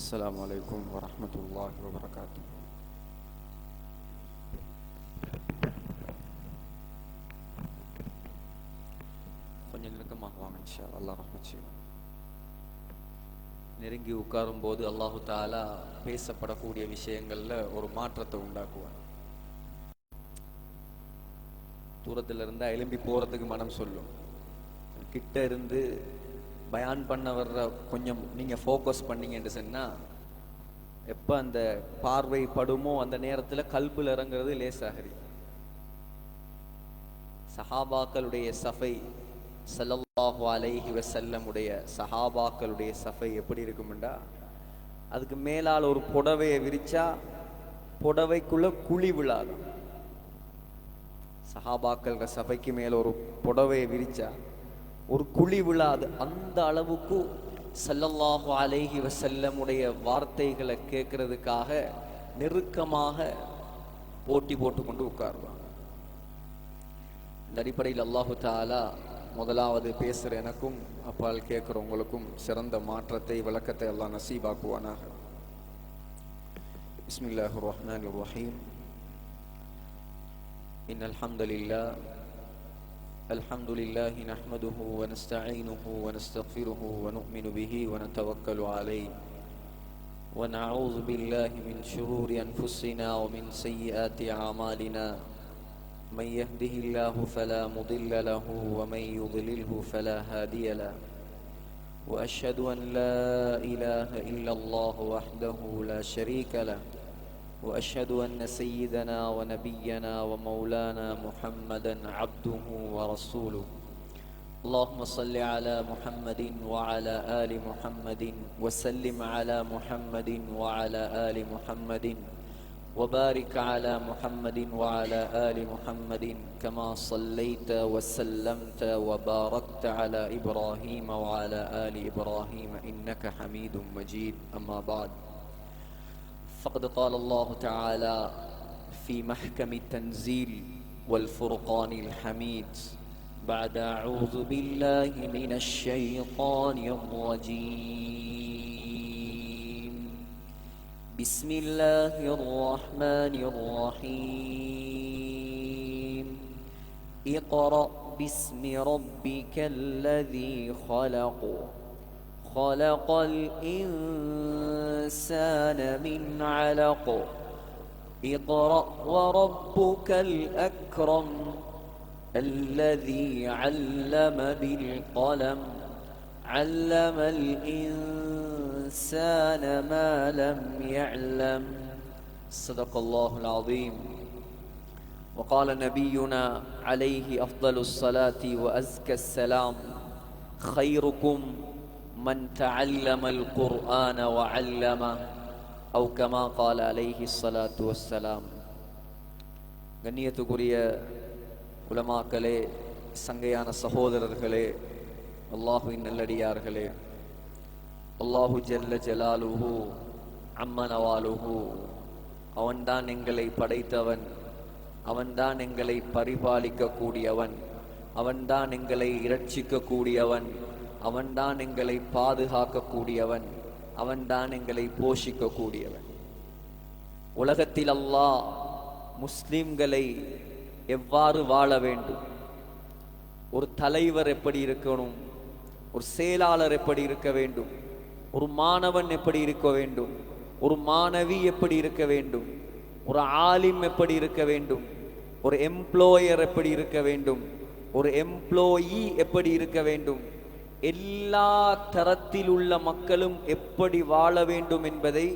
السلام عليكم ورحمة الله وبركاته. கொஞ்சம் நெருக்கமாக வாங்க இன்ஷா அல்லாஹ் ரஹ்மத் செய்வான். நெருங்கி உட்காரும் போது அல்லாஹு தாலா பேசப்படக்கூடிய விஷயங்கள்ல ஒரு மாற்றத்தை உண்டாக்குவான். தூரத்துல இருந்தா எழும்பி போறதுக்கு மனம் சொல்லும். கிட்ட இருந்து பயான் பண்ண வர்ற கொஞ்சம் நீங்க ஃபோக்கஸ் பண்ணீங்கன்னு சொன்னா எப்ப அந்த பார்வை படுமோ அந்த நேரத்துல கல்புல இறங்குறது லேசாகரி. சஹாபாக்களுடைய சஃபை ஸல்லல்லாஹு அலைஹி வஸல்லம் உடைய சஹாபாக்களுடைய சஃபை எப்படி இருக்கும்டா, அதுக்கு மேலால் ஒரு புடவையை விரிச்சா புடவைக்குள்ள குழி விழாது. சஹாபாக்கள் சபைக்கு மேல ஒரு புடவையை விரிச்சா ஒரு குழி விழாது. அந்த அளவுக்கு ஸல்லல்லாஹு அலைஹி வஸல்லம் உடைய வார்த்தைகளை கேட்கறதுக்காக நெருக்கமாக போட்டி போட்டு கொண்டு உட்காருவாங்க. இந்த அடிப்படையில் அல்லாஹு தஆலா முதலாவது பேசுற எனக்கும் அப்பால் கேட்கிறவங்களுக்கும் சிறந்த மாற்றத்தை விளக்கத்தை அல்லாஹ் நசீபாக்குவானாக. பிஸ்மில்லாஹிர் ரஹ்மானிர் ரஹீம். இன்னல் ஹம்தலில்லாஹ் الحمد لله نحمده ونستعينه ونستغفره ونؤمن به ونتوكل عليه ونعوذ بالله من شرور أنفسنا ومن سيئات أعمالنا من يهده الله فلا مضل له ومن يضلله فلا هادي له وأشهد أن لا إله إلا الله وحده لا شريك له وأشهد أن سيدنا ونبينا ومولانا محمدا عبده ورسوله. اللهم صل على محمد وعلى آل محمد وسلم على محمد وعلى آل محمد وبارك على محمد وعلى آل محمد كما صليت وسلمت وباركت على إبراهيم وعلى آل إبراهيم إنك حميد مجيد. أما بعد، فقد قال الله تعالى في محكم التنزيل والفرقان الحميد بعد أعوذ بالله من الشيطان الرجيم بسم الله الرحمن الرحيم اقرأ باسم ربك الذي خلق خلق الإنسان من علق اقرأ وربك الأكرم الذي علم بالقلم علم الإنسان ما لم يعلم. صدق الله العظيم. وقال نبينا عليه أفضل الصلاة وأزكى السلام خيركم من تعلم القرآن وعلمه أو كما قال عليه الصلاة والسلام. கண்ணியத்துக்குரிய உலமாக்களே, சங்கையான சகோதரர்களே, அல்லாஹுவின் நல்லடியார்களே, அல்லாஹு ஜல்ல ஜலாலுஹு அம்மனவாலுஹு அவன்தான் எங்களை படைத்தவன், அவன்தான் எங்களை பரிபாலிக்க கூடியவன், அவன்தான் எங்களை இரட்சிக்க கூடியவன், அவன்தான் எங்களை பாதுகாக்க கூடியவன், அவன்தான் எங்களை போஷிக்க கூடியவன். உலகத்தில் அல்லாஹ் முஸ்லிம்களை எவ்வாறு வாழ வேண்டும், ஒரு தலைவர் எப்படி இருக்கணும், ஒரு செயலாளர் எப்படி இருக்க வேண்டும், ஒரு மாணவன் எப்படி இருக்க வேண்டும், ஒரு மாணவி எப்படி இருக்க வேண்டும், ஒரு ஆலிம் எப்படி இருக்க வேண்டும், ஒரு எம்ப்ளாயர் எப்படி இருக்க வேண்டும், ஒரு எம்ப்ளாயி எப்படி இருக்க வேண்டும், எல்லா தரத்தில் உள்ள மக்களும் எப்படி வாழ வேண்டும் என்பதை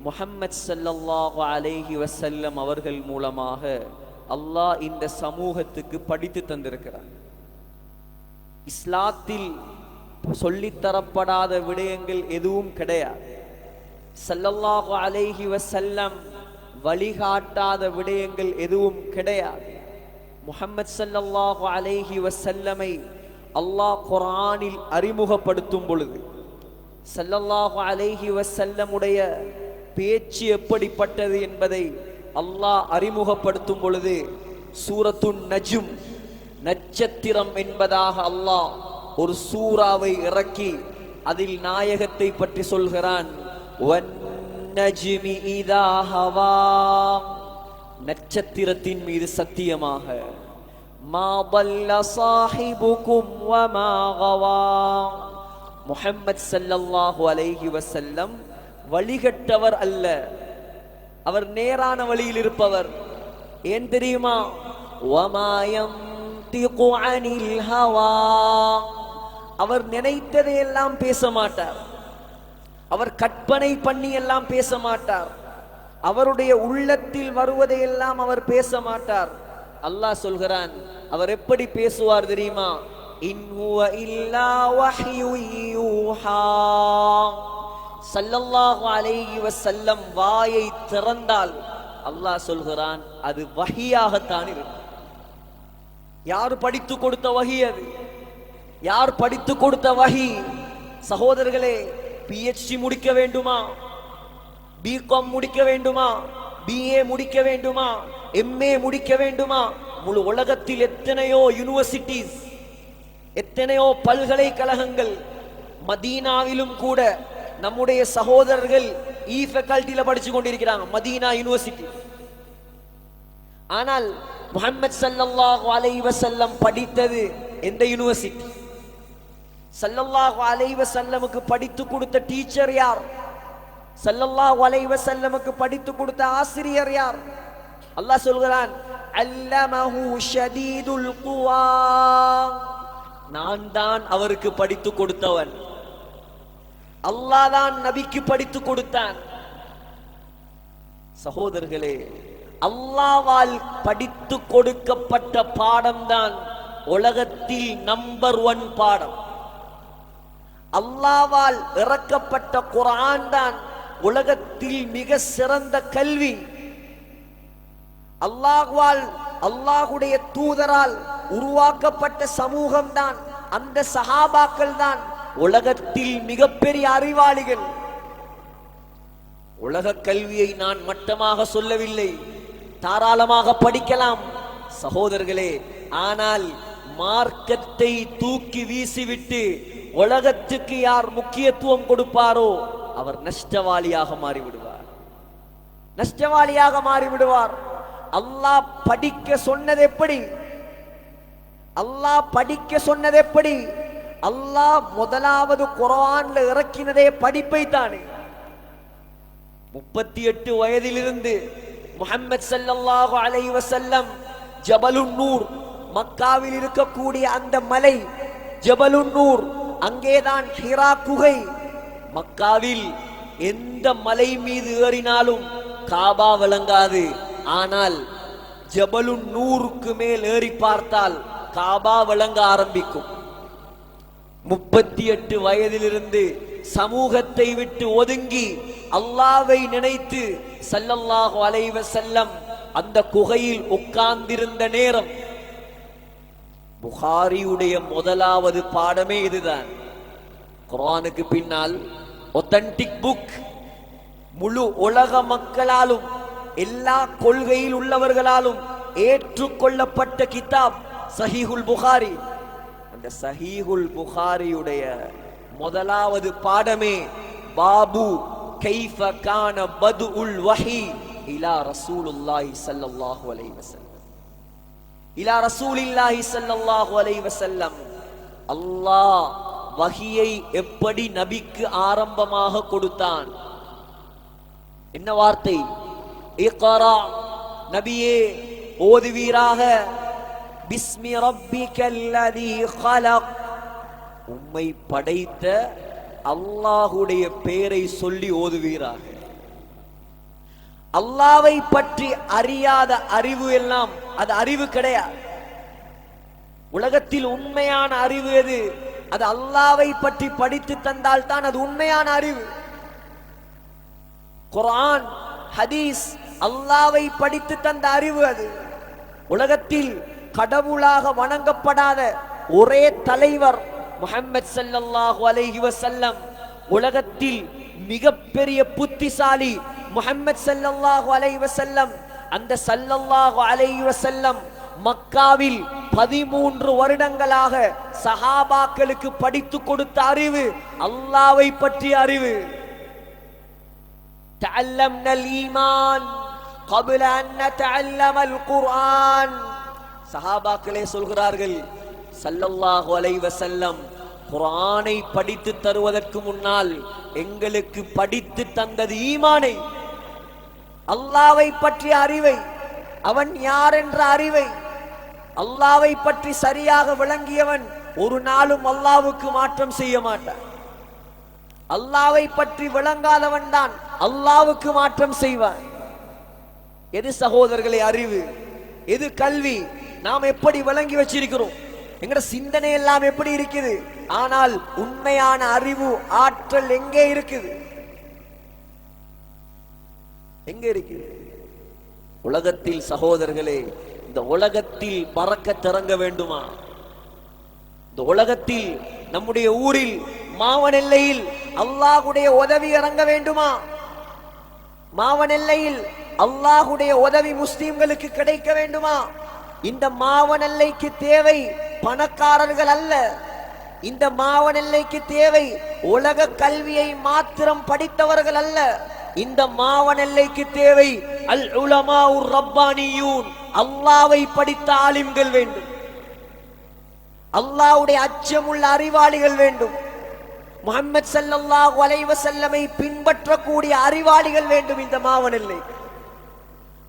முஹம்மது ஸல்லல்லாஹு அலைஹி வஸல்லம் அவர்கள் மூலமாக அல்லாஹ் இந்த சமூகத்துக்கு படித்து தந்திருக்கிறார். இஸ்லாத்தில் சொல்லித்தரப்படாத விடயங்கள் எதுவும் கிடையாது. ஸல்லல்லாஹு அலைஹி வஸல்லம் வழிகாட்டாத விடயங்கள் எதுவும் கிடையாது. முஹம்மது ஸல்லல்லாஹு அலைஹி வஸல்லமை அல்லாஹ் குர்ஆனில் அறிமுகப்படுத்தும் பொழுது, ஸல்லல்லாஹு அலைஹி வஸல்லமுடைய பேச்சு எப்படிப்பட்டது என்பதை அல்லாஹ் அறிமுகப்படுத்தும் பொழுது சூரத்துன் நஜ்ம், நட்சத்திரம் என்பதாக அல்லாஹ் ஒரு சூறாவை இறக்கி அதில் நாயகத்தை பற்றி சொல்கிறான். வன்னஜ்மி இதா ஹவா, நட்சத்திரத்தின் மீது சத்தியமாக, மா ضل صاحبكم وما غوى, முஹம்மத் ஸல்லல்லாஹு அலைஹி வஸல்லம் வழிகட்டவர் அல்ல, அவர் நேரான வழியில் இருப்பவர். ஏன் தெரியுமா? வமா யன்திகு அனில் ஹவா, அவர் நினைத்ததையெல்லாம் பேச மாட்டார், அவர் கற்பனை பண்ணி எல்லாம் பேச மாட்டார், அவருடைய உள்ளத்தில் வருவதையெல்லாம் அவர் பேச மாட்டார். அல்லாஹ் சொல்கிறான், அவர் எப்படி பேசுவார் தெரியுமா? இன் ஹுவ இல்லா வஹ்யு யூஹா. ஸல்லல்லாஹு அலைஹி வஸல்லம் வாயை திறந்தால் அல்லாஹ் சொல்கிறான், அது வஹியாகத்தான் இருக்கும். யார் படித்து கொடுத்த வஹி அது? யார் படித்து கொடுத்த வஹி? சகோதரர்களே, PhD முடிக்க வேண்டுமா? BCom முடிக்க வேண்டுமா? BA முடிக்க வேண்டுமா? MA முடிக்க வேண்டுமா? முழு உலகத்தில் எத்தனையோ யூனிவர்சிட்டிஸ், எத்தனையோ பல்கலைக்கழகங்கள், மதீனாவிலும் கூட நம்முடைய சகோதரர்கள் ஃபேக்கல்டில படிச்சு கொண்டிருக்கிறாங்க, மதீனா யூனிவர்சிட்டி. ஆனால் முஹம்மது ஸல்லல்லாஹு அலைஹி வஸல்லம் படித்தது எந்த யூனிவர்சிட்டி? ஸல்லல்லாஹு அலைஹி வஸல்லமுக்கு படித்து கொடுத்த டீச்சர் யார்? ஸல்லல்லாஹு அலைஹி வஸல்லமுக்கு படித்து கொடுத்த ஆசிரியர் யார்? அல்லாஹ் சொல்கிறான், அல்லமஹு ஷதீதுல் குவா, நான் தான் அவருக்கு படித்து கொடுத்தவன். அல்லாஹ் தான் நபிக்கு படித்து கொடுத்தான். சகோதரர்களே, அல்லாஹ்வால் படித்து கொடுக்கப்பட்ட பாடம்தான் உலகத்தில் நம்பர் 1 பாடம். அல்லாஹ்வால் இறக்கப்பட்ட குர்ஆன் தான் உலகத்தில் மிக சிறந்த கல்வி. அல்லாஹ்வால், அல்லாஹ்வுடைய தூதரால் உருவாக்கப்பட்ட சமூகம் தான், அந்த சஹாபாக்கள் தான் உலகத்தில் மிகப்பெரிய அறிவாளிகள். உலக கல்வியை நான் மட்டமாக சொல்லவில்லை, தாராளமாக படிக்கலாம் சகோதரர்களே. ஆனால் மார்க்கத்தை தூக்கி வீசிவிட்டு உலகத்துக்கு யார் முக்கியத்துவம் கொடுப்பாரோ அவர் நஷ்டவாளியாக மாறிவிடுவார், நஷ்டவாளியாக மாறிவிடுவார். அல்லாஹ் படிக்க சொன்னது எப்படி? அல்லாஹ் படிக்க சொன்னது எப்படி? அல்லாஹ் முதலாவது குர்ஆன்ல இறக்கினதே படிப்பை தானே. 38 வயதிலிருந்து முஹம்மது ஸல்லல்லாஹு அலைஹி வஸல்லம் ஜபலுன் நூர், மக்காவில் இருக்கக்கூடிய அந்த மலை ஜபலுன் நூர், அங்கேதான் ஹிரா குகை. மக்காவில் எந்த மலை மீது ஏறினாலும் காபா விளங்காது. ஆனால் ஜபலுன் நூருக்கு மேல் ஏறி பார்த்தால் காபா விளங்க ஆரம்பிக்கும். 38 வயதிலிருந்து சமூகத்தை விட்டு ஒதுங்கி அல்லாஹ்வை நினைத்து ஸல்லல்லாஹு அலைஹி வஸல்லம் அந்த குகையில் உட்கார்ந்திருந்த நேரம், புகாரியுடைய முதலாவது பாடமே இதுதான். குர்ஆனுக்கு பின்னால் ஒத்தன்டிக் புக், முழு உலக மக்களாலும் எல்லா கொள்கையில் உள்ளவர்களாலும் ஏற்றுக்கொள்ளப்பட்ட கிதாப் சஹீஹுல் புகாரி. அந்த சஹீஹுல் புகாரியுடைய முதலாவது பாடமே பாபு கைஃப கான பதுஉல் வஹி இலா ரசூலுல்லாஹி ஸல்லல்லாஹு அலைஹி வஸல்லம், இலா ரசூலில்லாஹி ஸல்லல்லாஹு அலைஹி வஸல்லம். அல்லாஹ் வஹியை எப்படி நபிக்கு ஆரம்பமாக கொடுத்தான்? என்ன வார்த்தை? இக்ரா, நபியே ஓதுவீராக, பிஸ்மி ரப்பிக்கல்லதீ ஹலக், உம்மை படைத்த அல்லாஹ்வுடைய பெயரை சொல்லி ஓதுவீராக. அல்லாஹ்வை பற்றி அறியாத அறிவு எல்லாம் அது அறிவு கிடையாது. உலகத்தில் உண்மையான அறிவு எது? அது அல்லாஹ்வை பற்றி படித்து தந்தால் தான் அது உண்மையான அறிவு. குர்ஆன், ஹதீஸ், அல்லாஹ்வை படித்து தந்த அறிவு அது. உலகத்தில் கடவுளாக வணங்கப்படாத ஒரே தலைவர் முஹம்மது ஸல்லல்லாஹு அலைஹி வஸல்லம். உலகத்தில் மிகப்பெரிய புத்திசாலி முஹம்மது ஸல்லல்லாஹு அலைஹி வஸல்லம். அந்த ஸல்லல்லாஹு அலைஹி வஸல்லம் மக்காவில் 13 வருடங்களாக சஹாபாக்களுக்கு படித்து கொடுத்த அறிவு அல்லாஹ்வை பற்றிய அறிவு. தஅல்லம்னல் ஈமான் قبل أن نتعلم القرآن. சஹாபாக்களே சொல்கிறார்கள், ஸல்லல்லாஹு அலைஹி வஸல்லம் குர்ஆனை படித்து தருவதற்கு முன்னால் எங்களுக்கு படித்து தந்தது ஈமானை, அல்லாஹ்வை பற்றிய அறிவை, அவன் யார் என்ற அறிவை. அல்லாஹ்வை பற்றி சரியாக விளங்கியவன் ஒரு நாளும் அல்லாஹ்வுக்கு மாற்றம் செய்ய மாட்டான். அல்லாஹ்வை பற்றி விளங்காதவன் தான் அல்லாஹ்வுக்கு மாற்றம் செய்வான். எது சகோதரர்களே அறிவு, எது கல்வி? நாம் எப்படி விளங்கி வச்சிருக்கிறோம்? எங்கட சிந்தனை எல்லாம் எப்படி இருக்குது? ஆனால் உண்மையான அறிவு, ஆற்றல் எங்கே இருக்குது? எங்கே இருக்குது? உலகத்தில் சகோதரர்களே, இந்த உலகத்தில் பறக்கத் திறங்க வேண்டுமா? இந்த உலகத்தில் நம்முடைய ஊரில் மாவனெல்லையில் அல்லாஹ்வுடைய உதவி இறங்க வேண்டுமா? மாவனெல்லையில் அல்லாஹ்வுடைய உதவி முஸ்லிம்களுக்கு கிடைக்க வேண்டுமா? இந்த மாவனெல்லைக்கு தேவை பணக்காரர்கள் அல்ல. இந்த மாவனெல்லைக்கு தேவை உலக கல்வியை மாத்திரம் படித்தவர்கள் அல்ல. இந்த மாவனெல்லைக்கு தேவை அல் உலமாஉர் ரப்பானியூன், அல்லாஹ்வை படித்த ஆலிம்கள் வேண்டும். அல்லாஹ்வுடைய அச்சமுள்ள அறிவாளிகள் வேண்டும். முஹம்மது ஸல்லல்லாஹு அலைஹி வஸல்லமை பின்பற்றக்கூடிய அறிவாளிகள் வேண்டும் இந்த மாவனெல்லை.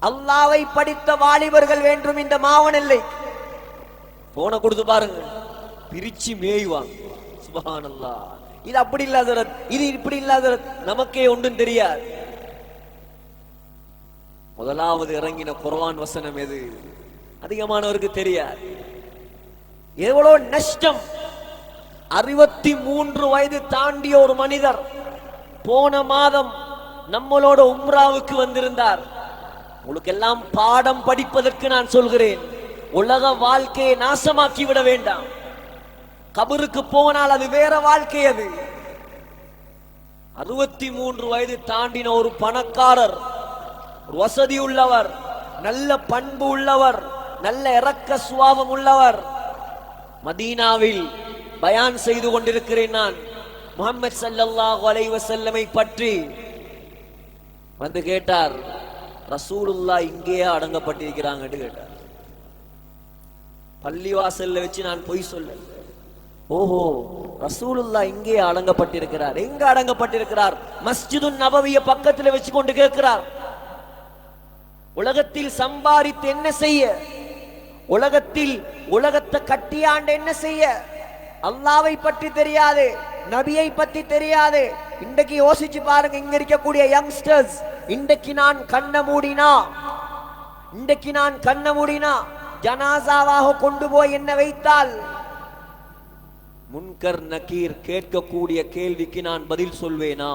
அல்லாஹ்வை படித்த வாலிபர்கள் வேண்டும் இந்த மாவனெல்லை. போன கொடுத்து பாருங்க, பிரிச்சு மேய்வாங்க. சுப்ஹானல்லாஹ். இது அப்படி இல்லாத, இது இப்படி இல்லாத, நமக்கே ஒன்றும் தெரியாது. முதலாவது இறங்கின குர்ஆன் வசனம் எது? அதிகமானவருக்கு தெரியாது. எவ்வளவு நஷ்டம்! 63 வயது தாண்டிய ஒரு மனிதர் போன மாதம் நம்மளோட உம்ராவுக்கு வந்திருந்தார். உங்களுக்கு எல்லாம் பாடம் படிப்பதற்கு நான் சொல்கிறேன். உலக வாழ்க்கையை நாசமாக்கி விட வேண்டாம். கபருக்கு போனால் அது வேற வாழ்க்கை. அது 63 வயது தாண்டின ஒரு பணக்காரர், ஒரு வசதி உள்ளவர், நல்ல பண்பு உள்ளவர், நல்ல இரக்க சுபாவம் உள்ளவர். மதீனாவில் பயான் செய்து கொண்டிருக்கிறேன் நான். முஹம்மது ஸல்லல்லாஹு அலைஹி வஸல்லமை பற்றி வந்து கேட்டார், ரசூலுல்லாஹ் இங்கேயே அடங்கப்பட்டிருக்கிறாங்கன்னு கேட்டார். பள்ளிவாசல்ல வச்சு நான் பொய் சொல்ல. ஓஹோ, ரசூலுல்லாஹ் இங்கே அடங்கப்பட்டிருக்கிறார். எங்க அடங்கப்பட்டிருக்கிறார்? மஸ்ஜிதுன் நபவிய பக்கத்தில் வச்சு கொண்டு கேட்கிறார். உலகத்தில் சம்பாதித்து என்ன செய்ய? உலகத்தில் உலகத்தை கட்டியாண்டு என்ன செய்ய? அல்லாஹ்வை பற்றி தெரியாது, நபியை பற்றி தெரியாது. இன்றைக்கு யோசிச்சு பாருங்க, இங்க இருக்கக்கூடிய யங்ஸ்டர்ஸ், இன்றைக்கு நான் கண்ண மூடினா ஜனாசாவாக கொண்டு போய் என்ன வைத்தால் முன்கர் நக்கீர் கேட்கக்கூடிய கேள்விக்கு நான் பதில் சொல்வேனா?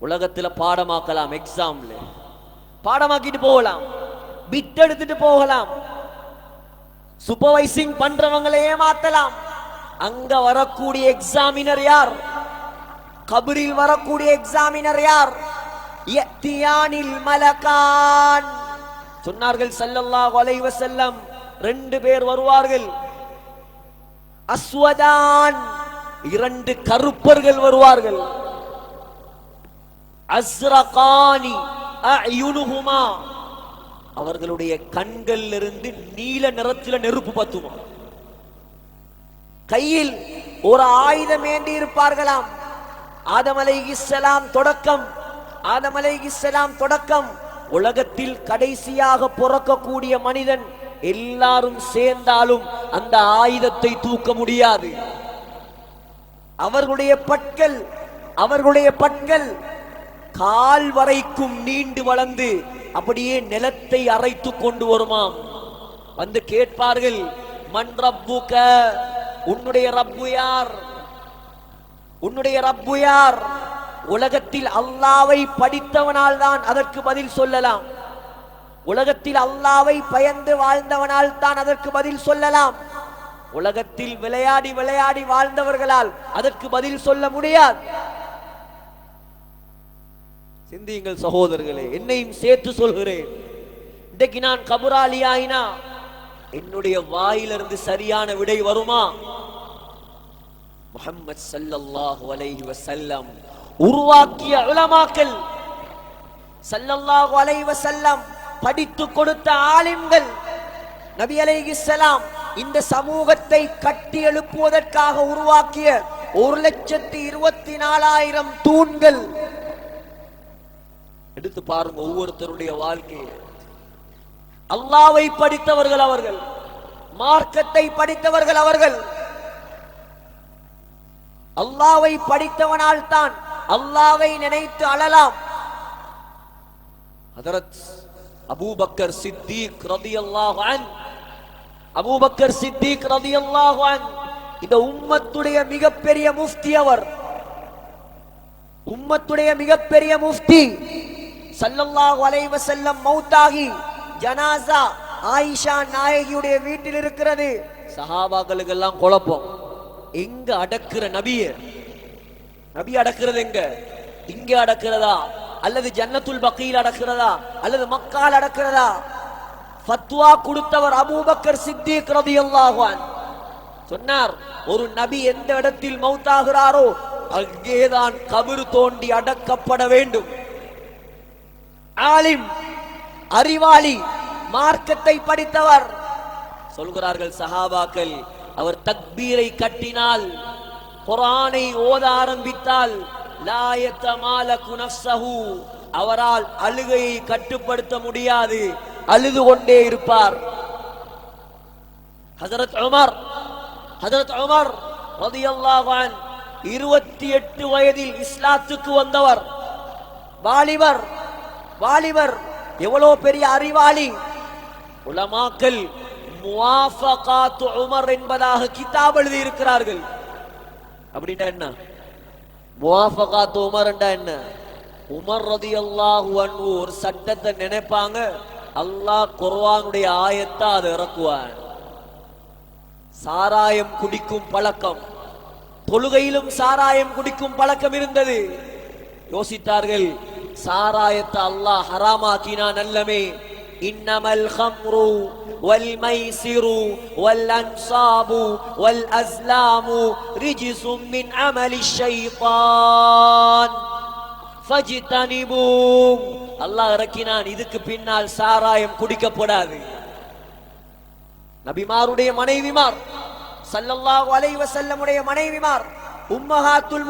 உலகத்துல பாடமாக்கலாம், எக்ஸாம்ல பாடமாக்கிட்டு போகலாம், பிட் எடுத்துட்டு போகலாம், சூப்பர்வைசிங் பண்றவங்களை ஏமாத்தலாம். அங்க வரக்கூடிய எக்ஸாமினர் யார்? கபரில் வரக்கூடிய எக்ஸாமினர் யார்? யத்தியானில் மலகான். சொன்னார்கள் ஸல்லல்லாஹு அலைஹி வஸல்லம், 2 பேர் வருவார்கள். அஸ்வதான், 2 கருப்பர்கள் வருவார்கள். அஸ்ரகானி அயுனுஹுமா, அவர்களுடைய கண்கள் இருந்து நீல நிறத்தில் நெருப்பு பத்துமா. கையில் ஒரு ஆயுதம் ஏந்தி இருப்பார்களாம். ஆதம் அலைஹிஸ்ஸலாம் தொடக்கம் உலகத்தில் கடைசியாக பிறக்கக்கூடிய மனிதன் எல்லாரும் சேர்ந்தாலும் அந்த ஆயுதத்தை தூக்க முடியாது. அவர்களுடைய பற்கள் கால் வரைக்கும் நீண்டு வளர்ந்து அப்படியே நிலத்தை அரைத்து கொண்டு வருமாம். வந்து கேட்பார்கள், மன் ரப்புக, உன்னுடைய ரப்பு யார்? உலகத்தில் அல்லாஹ்வை படித்தவனால் தான் அதற்கு பதில் சொல்லலாம். உலகத்தில் அல்லாஹ்வை பயந்து வாழ்ந்தவனால் தான் அதற்கு பதில் சொல்லலாம். உலகத்தில் விளையாடி வாழ்ந்தவர்களால் அதற்கு பதில் சொல்ல முடியாது. சிந்தியுங்கள் சகோதரர்களே, என்னையும் சேர்த்து சொல்கிறேன். இன்றைக்கு நான் கபராளி ஆயினா என்னுடைய வாயிலிருந்து சரியான விடை வருமா? முஹம்மது ஸல்லல்லாஹு அலைஹி வஸல்லம் உருவாக்கிய உலமாக்கள், ஸல்லல்லாஹு அலைஹி வஸல்லம் படித்து கொடுத்த ஆலிம்கள், நபி அலைஹிஸ்ஸலாம் இந்த சமூகத்தை கட்டி எழுப்புவதற்காக உருவாக்கிய 1,24,000 தூண்கள். எடுத்து பாருங்க ஒவ்வொருத்தருடைய வாழ்க்கையை. அல்லாஹ்வை படித்தவர்கள் அவர்கள், மார்க்கத்தை படித்தவர்கள் அவர்கள். அல்லாஹ்வை படித்தவனால் தான் அல்லாஹ்வை நினைத்து அழலாம். ஹஜ்ரத் அபூபக்கர் சித்திக் ரலியல்லாஹு அன்ஹு, அபூபக்கர் சித்திக் ரலியல்லாஹு அன்ஹு இந்த உம்மத்துடைய மிகப்பெரிய முஃப்தி. அவர் உம்மத்துடைய மிகப்பெரிய முஃப்தி. ஸல்லல்லாஹு அலைஹி வஸல்லம் மௌத்தாகி ஜனாஸா ஆயிஷா நாயகியுடைய வீட்டில் இருக்கிறது. சஹாபாக்களுக்கு எல்லாம் குழப்பம், எங்க அடக்குற நபிய? நபி அடக்குறது எங்க? இங்க அடக்குறதா அல்லது ஜன்னத்துல் பக்கீல் அடக்குறதா அல்லது மக்கால் அடக்குறதா? ஃபத்வா கொடுத்தவர் அபூபக்கர் சித்திக் ரலியல்லாஹு அன்ஹு சொன்னார், ஒரு நபி எந்த இடத்தில் மௌத்தாகிறாரோ அங்கேதான் கபர் தோண்டி அடக்கப்பட வேண்டும். ஆலிம், அறிவாளி, மார்க்கத்தை படித்தவர். சொல்கிறார்கள் சஹாபாக்கள், அவர் தக்பீரை கட்டினால், குர்ஆனை ஓத ஆரம்பித்தால், லா யதமாலகு நஃப்ஸஹு, அவரால் அழுகையை கட்டுப்படுத்த முடியாது, அழுது கொண்டே இருப்பார். ஹஜ்ரத் உமர் ரலியல்லாஹு அன்ஹு 28 வயதில் இஸ்லாத்துக்கு வந்தவர். வாலிபர், எவ்வளவு பெரிய அறிவாளி. உலமாக்கள் முவாஃபகாத் உமர் என்பதாக கிதாப் எழுதி இருக்கிறார்கள். அப்படின்னா என்ன? முவாஃபகாத் உமர் என்றா என்ன? உமர் ரலியல்லாஹு அன்ஹு ஒரு சட்டத்தை நினைப்பாங்க, அல்லாஹ் குர்ஆனுடைய ஆயத்தை அதை இறக்குவான். சாராயம் குடிக்கும் பழக்கம், தொழுகையிலும் சாராயம் குடிக்கும் பழக்கம் இருந்தது. யோசித்தார்கள், சாராயத்தை அல்லாஹ் ஹராமாக்கினா நல்லமே. இன்னமல் ஹம்ரு வல் மைசிரு வல் அன்சாபு வல் அஸ்லாமு ரிஜ்சும் மின் அமலி ஷைத்தான் ஃபஜ்தனிபூ. அல்லாஹ் இறக்கினான், இதுக்கு பின்னால் சாராயம் குடிக்கப்படாது. நபிமாருடைய மனைவிமார், ஸல்லல்லாஹு அலைஹி வஸல்லமுடைய மனைவிமார், உம்மஹாத்துல்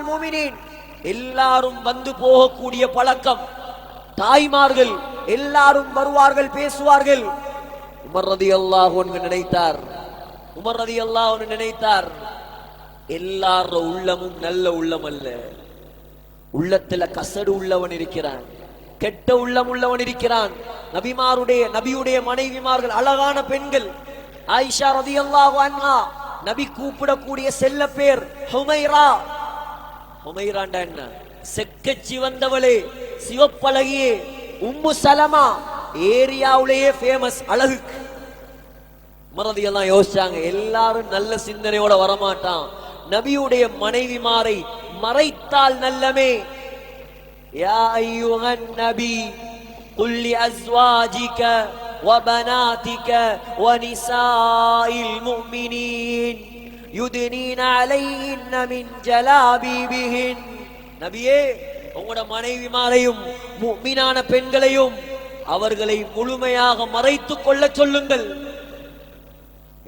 முஃமினீன் எல்லாரும் வந்து போகக்கூடிய பழக்கம். தாய்மார்கள் எல்லாரும் வருவார்கள், பேசுவார்கள். உமர் ரலியல்லாஹு அன்ஹு நினைத்தார், எல்லார உள்ளமும் நல்ல உள்ளம் அல்ல. உள்ளத்துல கசடு உள்ளவன் இருக்கிறான், கெட்ட உள்ளம் உள்ளவன் இருக்கிறான். நபியுடைய மனைவிமார்கள் அழகான பெண்கள். ஆயிஷா ரலியல்லாஹு அன்ஹா நபி கூப்பிடக்கூடிய செல்ல பேர் ஹுமைரா. ஹுமைராண்டா என்ன? செக்கச்சி வந்தவளே, சிவப்பழகியே. உம்மு சலமா ஏரியாவுலயே ஃபேமஸ் அழகுக்கு. மறதியெல்லாம் யோசிச்சாங்க, எல்லாரும் நல்ல சிந்தனையோட வரமாட்டான். நபியுடைய மனைவிமாரை மறைத்தால் நல்லமே. யா அய்யுஹன் நபி குல் லிஅஸ்வாஜிக وبناتك ونساء المؤمنين يدنين عليهن من جلابيبهن. நபியே, உங்களோட மனைவிமாரையும் முஃமினான பெண்களையும் அவர்களை முழுமையாக மறைத்துக் கொள்ள சொல்லுங்கள்.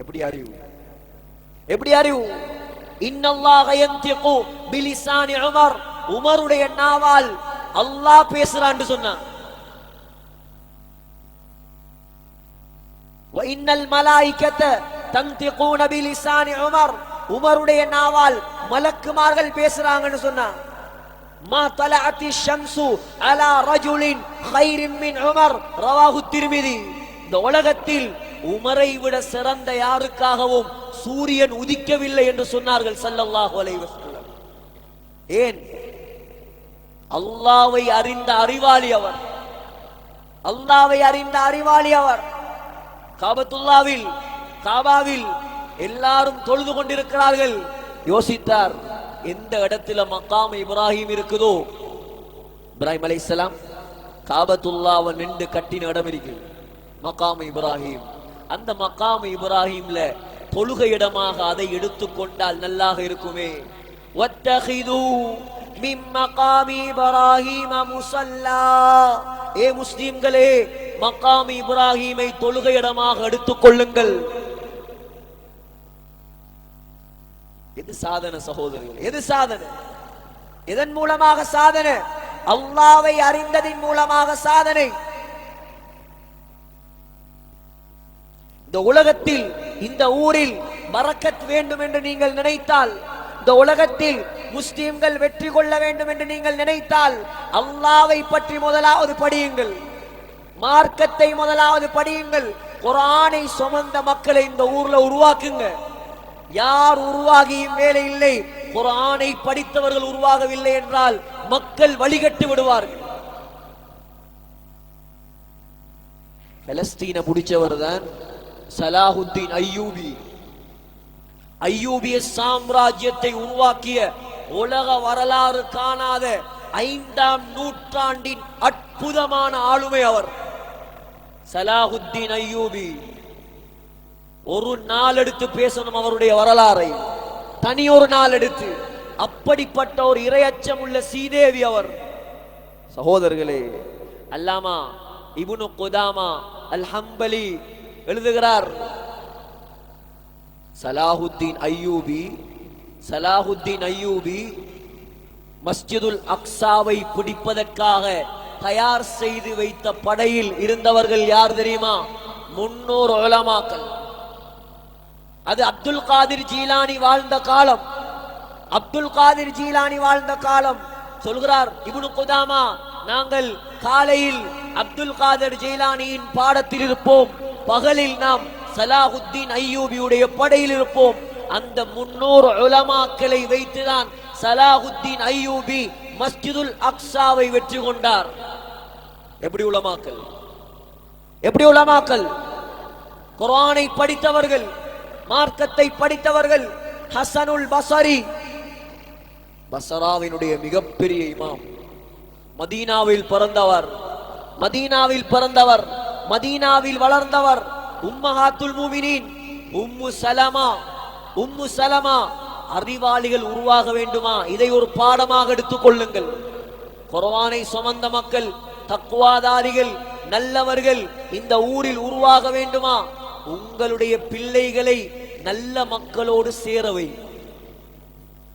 எப்படி அறிவு? இன்னல்லாஹ யன்திகு பிலிசானி உமர், உமருடைய நாவால் அல்லாஹ் பேசுறான்னு சொன்னான். வஇன்னல் மலாயிகத தன்திகூன பிலிசானி உமர், உமருடைய நாவால் மலக்குமார்கள் பேசுறாங்கன்னு சொன்னான். மா தலஅத்தி ஷம்சு அலா ரஜுலின் கைரின் மின் உமர், ரவாஹு திர்மிதி. இந்த உலகத்தில் உமரை விட சிறந்த யாருக்காகவும் சூரியன் உதிக்கவில்லை என்று சொன்னார்கள் ஸல்லல்லாஹு அலைஹி வஸல்லம். ஏன்? அல்லாஹ்வை அறிந்த அறிவாளி அவர். காபாவில் எல்லாரும் தொழுது கொண்டிருக்கிறார்கள். யோசித்தார், எந்த இடத்துல மக்காம் இப்ராஹிம் இருக்குதோ, இப்ராஹிம் அலைஹிஸ்ஸலாம் காபத்துல்லாவை நின்று கட்டின இடம் இருக்கு, மக்காம் இப்ராஹிம். அந்த மக்காம் இப்ராஹிம்ல தொழுகை இடமாக அதை எடுத்துக்கொண்டால் நல்லாக இருக்குமே. வத்தகிது மின் மகாமி இப்ராஹீம முஸல்லா. ஏ முஸ்லிம்களே, மகாம் இப்ராஹீமை தொழுகை இடமாக எடுத்துக் கொள்ளுங்கள். எது சாதனை சகோதரர்கள்? எது சாதனை? எதன் மூலமாக சாதனை? அல்லாஹ்வை அறிந்ததின் மூலமாக சாதனை. இந்த உலகத்தில், இந்த ஊரில் பரக்கத் வேண்டும் என்று நீங்கள் நினைத்தால், இந்த உலகத்தில் முஸ்லிம்கள் வெற்றி கொள்ள வேண்டும் என்று நீங்கள் நினைத்தால், அல்லாஹ்வை பற்றி முதலாவது படியுங்கள், மார்க்கத்தை முதலாவது படியுங்கள். குர்ஆனை சுமந்த மக்களை இந்த ஊர்ல உருவாக்குங்க. யார் உருவாகியும் வேலை இல்லை. குர்ஆனை படித்தவர்கள் உருவாகவில்லை என்றால் மக்கள் வழிகட்டு விடுவார்கள். பலஸ்தீனை பிடிச்சவர் தான் சலாஹுத்தீன் அய்யூபி. அய்யூபிய சாம்ராஜ்யத்தை உருவாக்கிய உலக வரலாறு காணாத 5ஆம் நூற்றாண்டின் அற்புதமான ஆளுமை அவர் சலாஹுத்தீன் அய்யூபி. ஒரு நாள் எடுத்து பேசணும் அவருடைய வரலாறை, தனி ஒரு நாள் எடுத்து. அப்படிப்பட்ட ஒரு இரையச்சம் உள்ள சீதேவி அவர். சகோதரர்களே, அல்லாமா இப்னு குதாமா அல் ஹம்பலி எழுதுகிறார், சலாஹுத்தீன் அய்யூபி மஸ்ஜிதுல் அக்ஸாவை பிடிப்பதற்காக தயார் செய்து வைத்த படையில் இருந்தவர்கள் யார் தெரியுமா? 300 உலமாக்கள். அது அப்துல் காதிர் ஜீலானி வாழ்ந்த காலம். அப்துல் காதிர் ஜீலானி வாழ்ந்த காலம். சொல்கிறார் இப்னு குதாமா, நாங்கள் காலையில் அப்துல் காதிர் ஜீலானியின் பாடத்தில் இருப்போம், பகலில் நாம் சலாஹுத்தீன் அய்யூபியுடைய படையில் இருப்போம். அந்த 300 உலமாக்களை வைத்துதான் சலாஹுத்தீன் அய்யூபி மஸ்ஜிதுல் அக்ஸாவை வெற்றி கொண்டார். எப்படி உலமாக்கள்? எப்படி உலமாக்கள்? குர்ஆனை படித்தவர்கள், மார்க்கத்தை படித்தவர்கள். ஹசனுல் பஸரி, பஸராவினுடைய மிகப்பெரிய இமாம், மதீனாவில் பிறந்தவர், மதீனாவில் வளர்ந்தவர். உம்மஹாத்துல் முஃமினீன் உம்மு சலமா. அறிவாளிகள் உருவாக வேண்டுமா? இதை ஒரு பாடமாக எடுத்துக் கொள்ளுங்கள். குர்ஆனை சுமந்த மக்கள், தக்வாதாரிகள், நல்லவர்கள் இந்த ஊரில் உருவாக வேண்டுமா? உங்களுடைய பிள்ளைகளை நல்ல மக்களோடு சேரவை.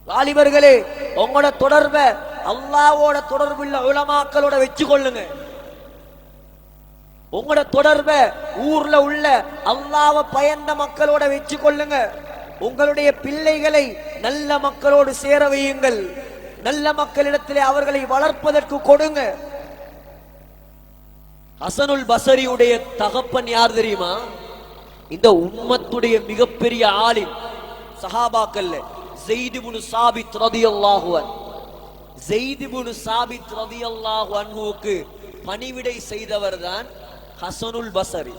வாலிபர்களே, உங்களோட தொடர்பை அல்லாஹ்வோட தொடர்புள்ள உலமாக்களோட வச்சு கொள்ளுங்க. உங்களோட தொடர்பை ஊர்ல உள்ள அல்லாஹ்வை பயந்த மக்களோட வச்சு கொள்ளுங்க. உங்களுடைய பிள்ளைகளை நல்ல மக்களோடு சேர வையுங்கள். நல்ல மக்களிடத்திலே அவர்களை வளர்ப்பதற்கு கொடுங்க. ஹசனுல் பஸரியுடைய தகப்பன் யார் தெரியுமா? இந்த உம்மத்துடைய மிகப்பெரிய ஆலிம், சஹாபாக்கள்ல ஸைத் இப்னு சாபித் ரலியல்லாஹு அன்ஹு. ஸைத் இப்னு சாபித் ரலியல்லாஹு அன்ஹுவுக்கு பணிவிடை செய்தவர் தான் ஹசனுல் பஸரி.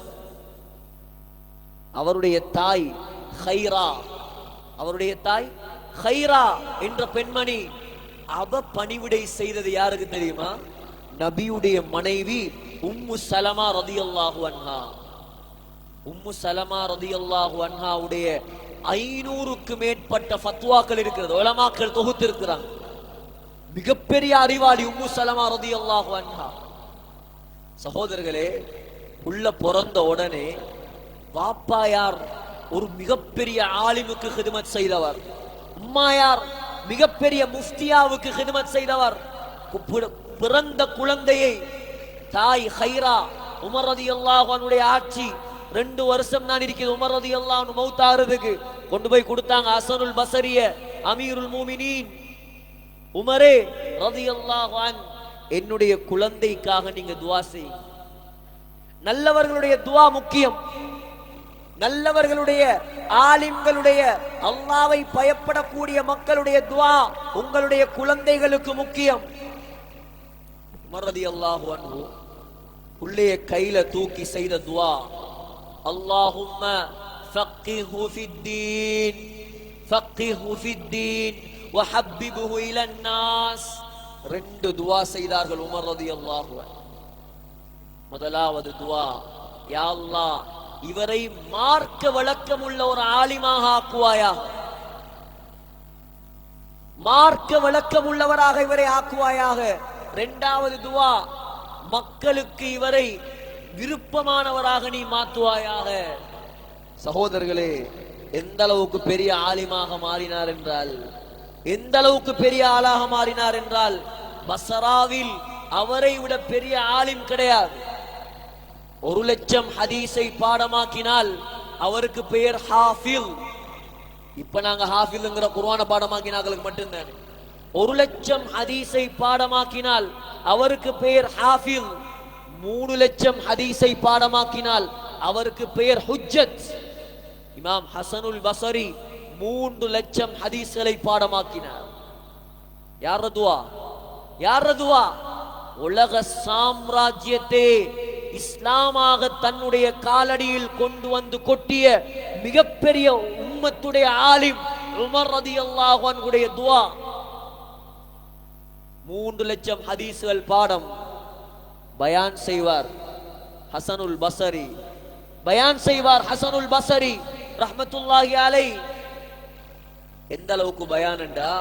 அவருடைய தாய் ஹைரா என்ற பெண்மணி. அவ பணிவிடை செய்தது யாருக்கு தெரியுமா? நபியுடைய மனைவி உம்மு சலமா ரலியல்லாஹு அன்ஹா. உம்மு சலமா ரலியல்லாஹு அன்ஹாவுடைய 500க்கு மேற்பட்ட ஃபத்வாக்கள் இருக்கிறது, உலமாக்கள் தொகுத்து இருக்கிறாங்க. மிகப்பெரிய அறிவாளி உம்மு சலமா ரலியல்லாஹு அன்ஹா. சகோதரர்களே, உள்ள பிறந்த உடனே பாப்பா யார்? ஒரு மிகப்பெரிய ஆலிமுக்கு ஹிதமத் செய்தவர். உம்மா யார்? மிகப்பெரிய முஃப்தியாவுக்கு ஹிதமத் செய்தவர். பிறந்த குழந்தையை தாய் ஹைரா, உமர் ரலியல்லாஹு அன்ஹுடைய ஆட்சி 2 வருஷம் தான் இருக்குது. உமர் ரலியல்லாஹு அன்ஹு மௌத்தாகிறதுக்கு கொண்டு போய் கொடுத்தாங்க ஹசனுல் பஸரிய. அமீருல் மூமினீன் உமரே ரலியல்லாஹு அன்ஹு, என்னுடைய குழந்தைக்காக நீங்க துஆ செய்யுங்க. நல்லவர்களுடைய துஆ முக்கியம். நல்லவர்களுடைய, ஆலிம்களுடைய, அல்லாஹ்வை பயப்படக்கூடிய மக்களுடைய துஆ உங்களுடைய குழந்தைகளுக்கு முக்கியம். உமர் ரலியல்லாஹு அன்ஹு உள்ளே கையில தூக்கி செய்த துஆ, அல்லாஹும்ம ஃபக்கிஹு ஃபித்தீன் வஹப்பிபுஹு இலன் நாஸ். 2 துஆ செய்தார்கள் உமர் ரலியல்லாஹு அன்ஹு. முதலாவது துஆ, யா அல்லாஹ், இவரை மார்க்க வழக்கம் உள்ள ஒரு ஆலிமாக ஆக்குவாயா. மார்க்க விளக்கம் உள்ளவராக இவரை ஆக்குவாயாக. இரண்டாவது துவா, மக்களுக்கு இவரை விருப்பமானவராக நீ மாற்றுவாயாக. சகோதரர்களே, எந்த அளவுக்கு பெரிய ஆலிமாக மாறினார் என்றால், எந்த அளவுக்கு பெரிய ஆளாக மாறினார் என்றால், பஸ்ராவில் அவரை விட பெரிய ஆலிம் கிடையாது. 1,00,000 ஹதீஸை பாடமாக்கினால் அவருக்கு பெயர் ஹாஃபில். இப்ப நாங்க ஹாஃபில்ங்கிற குர்ஆனை பாடமாக்கினாங்களுக்கு மட்டும்தான். 1,00,000 ஹதீஸை பாடமாக்கினால் அவருக்கு பெயர் ஹாஃபில். 3,00,000 ஹதீஸை பாடமாக்கினால் அவருக்கு பெயர் ஹுஜ்ஜத். இமாம் ஹசனுல் பஸரி 3,00,000 ஹதீஸ்களை பாடமாக்கினார். யார் துவா? யார் துவா? உலக சாம்ராஜ்யத்தை இஸ்லாமாக தன்னுடைய காலடியில் கொண்டு வந்து கொட்டிய மிகப்பெரிய உம்மத்துடைய ஆலிம் உமர் ரலியல்லாஹு அன்ஹுடைய துவா. 3,00,000 ஹதீஸ்கள் பாடம். பயான் செய்வார் ஹசனுல் பஸரி, பயான் செய்வார் ஹசனுல் பஸரி ரஹ்மத்துல்லாஹி அலைஹி. எந்த அளவுக்கு பயான் என்றா,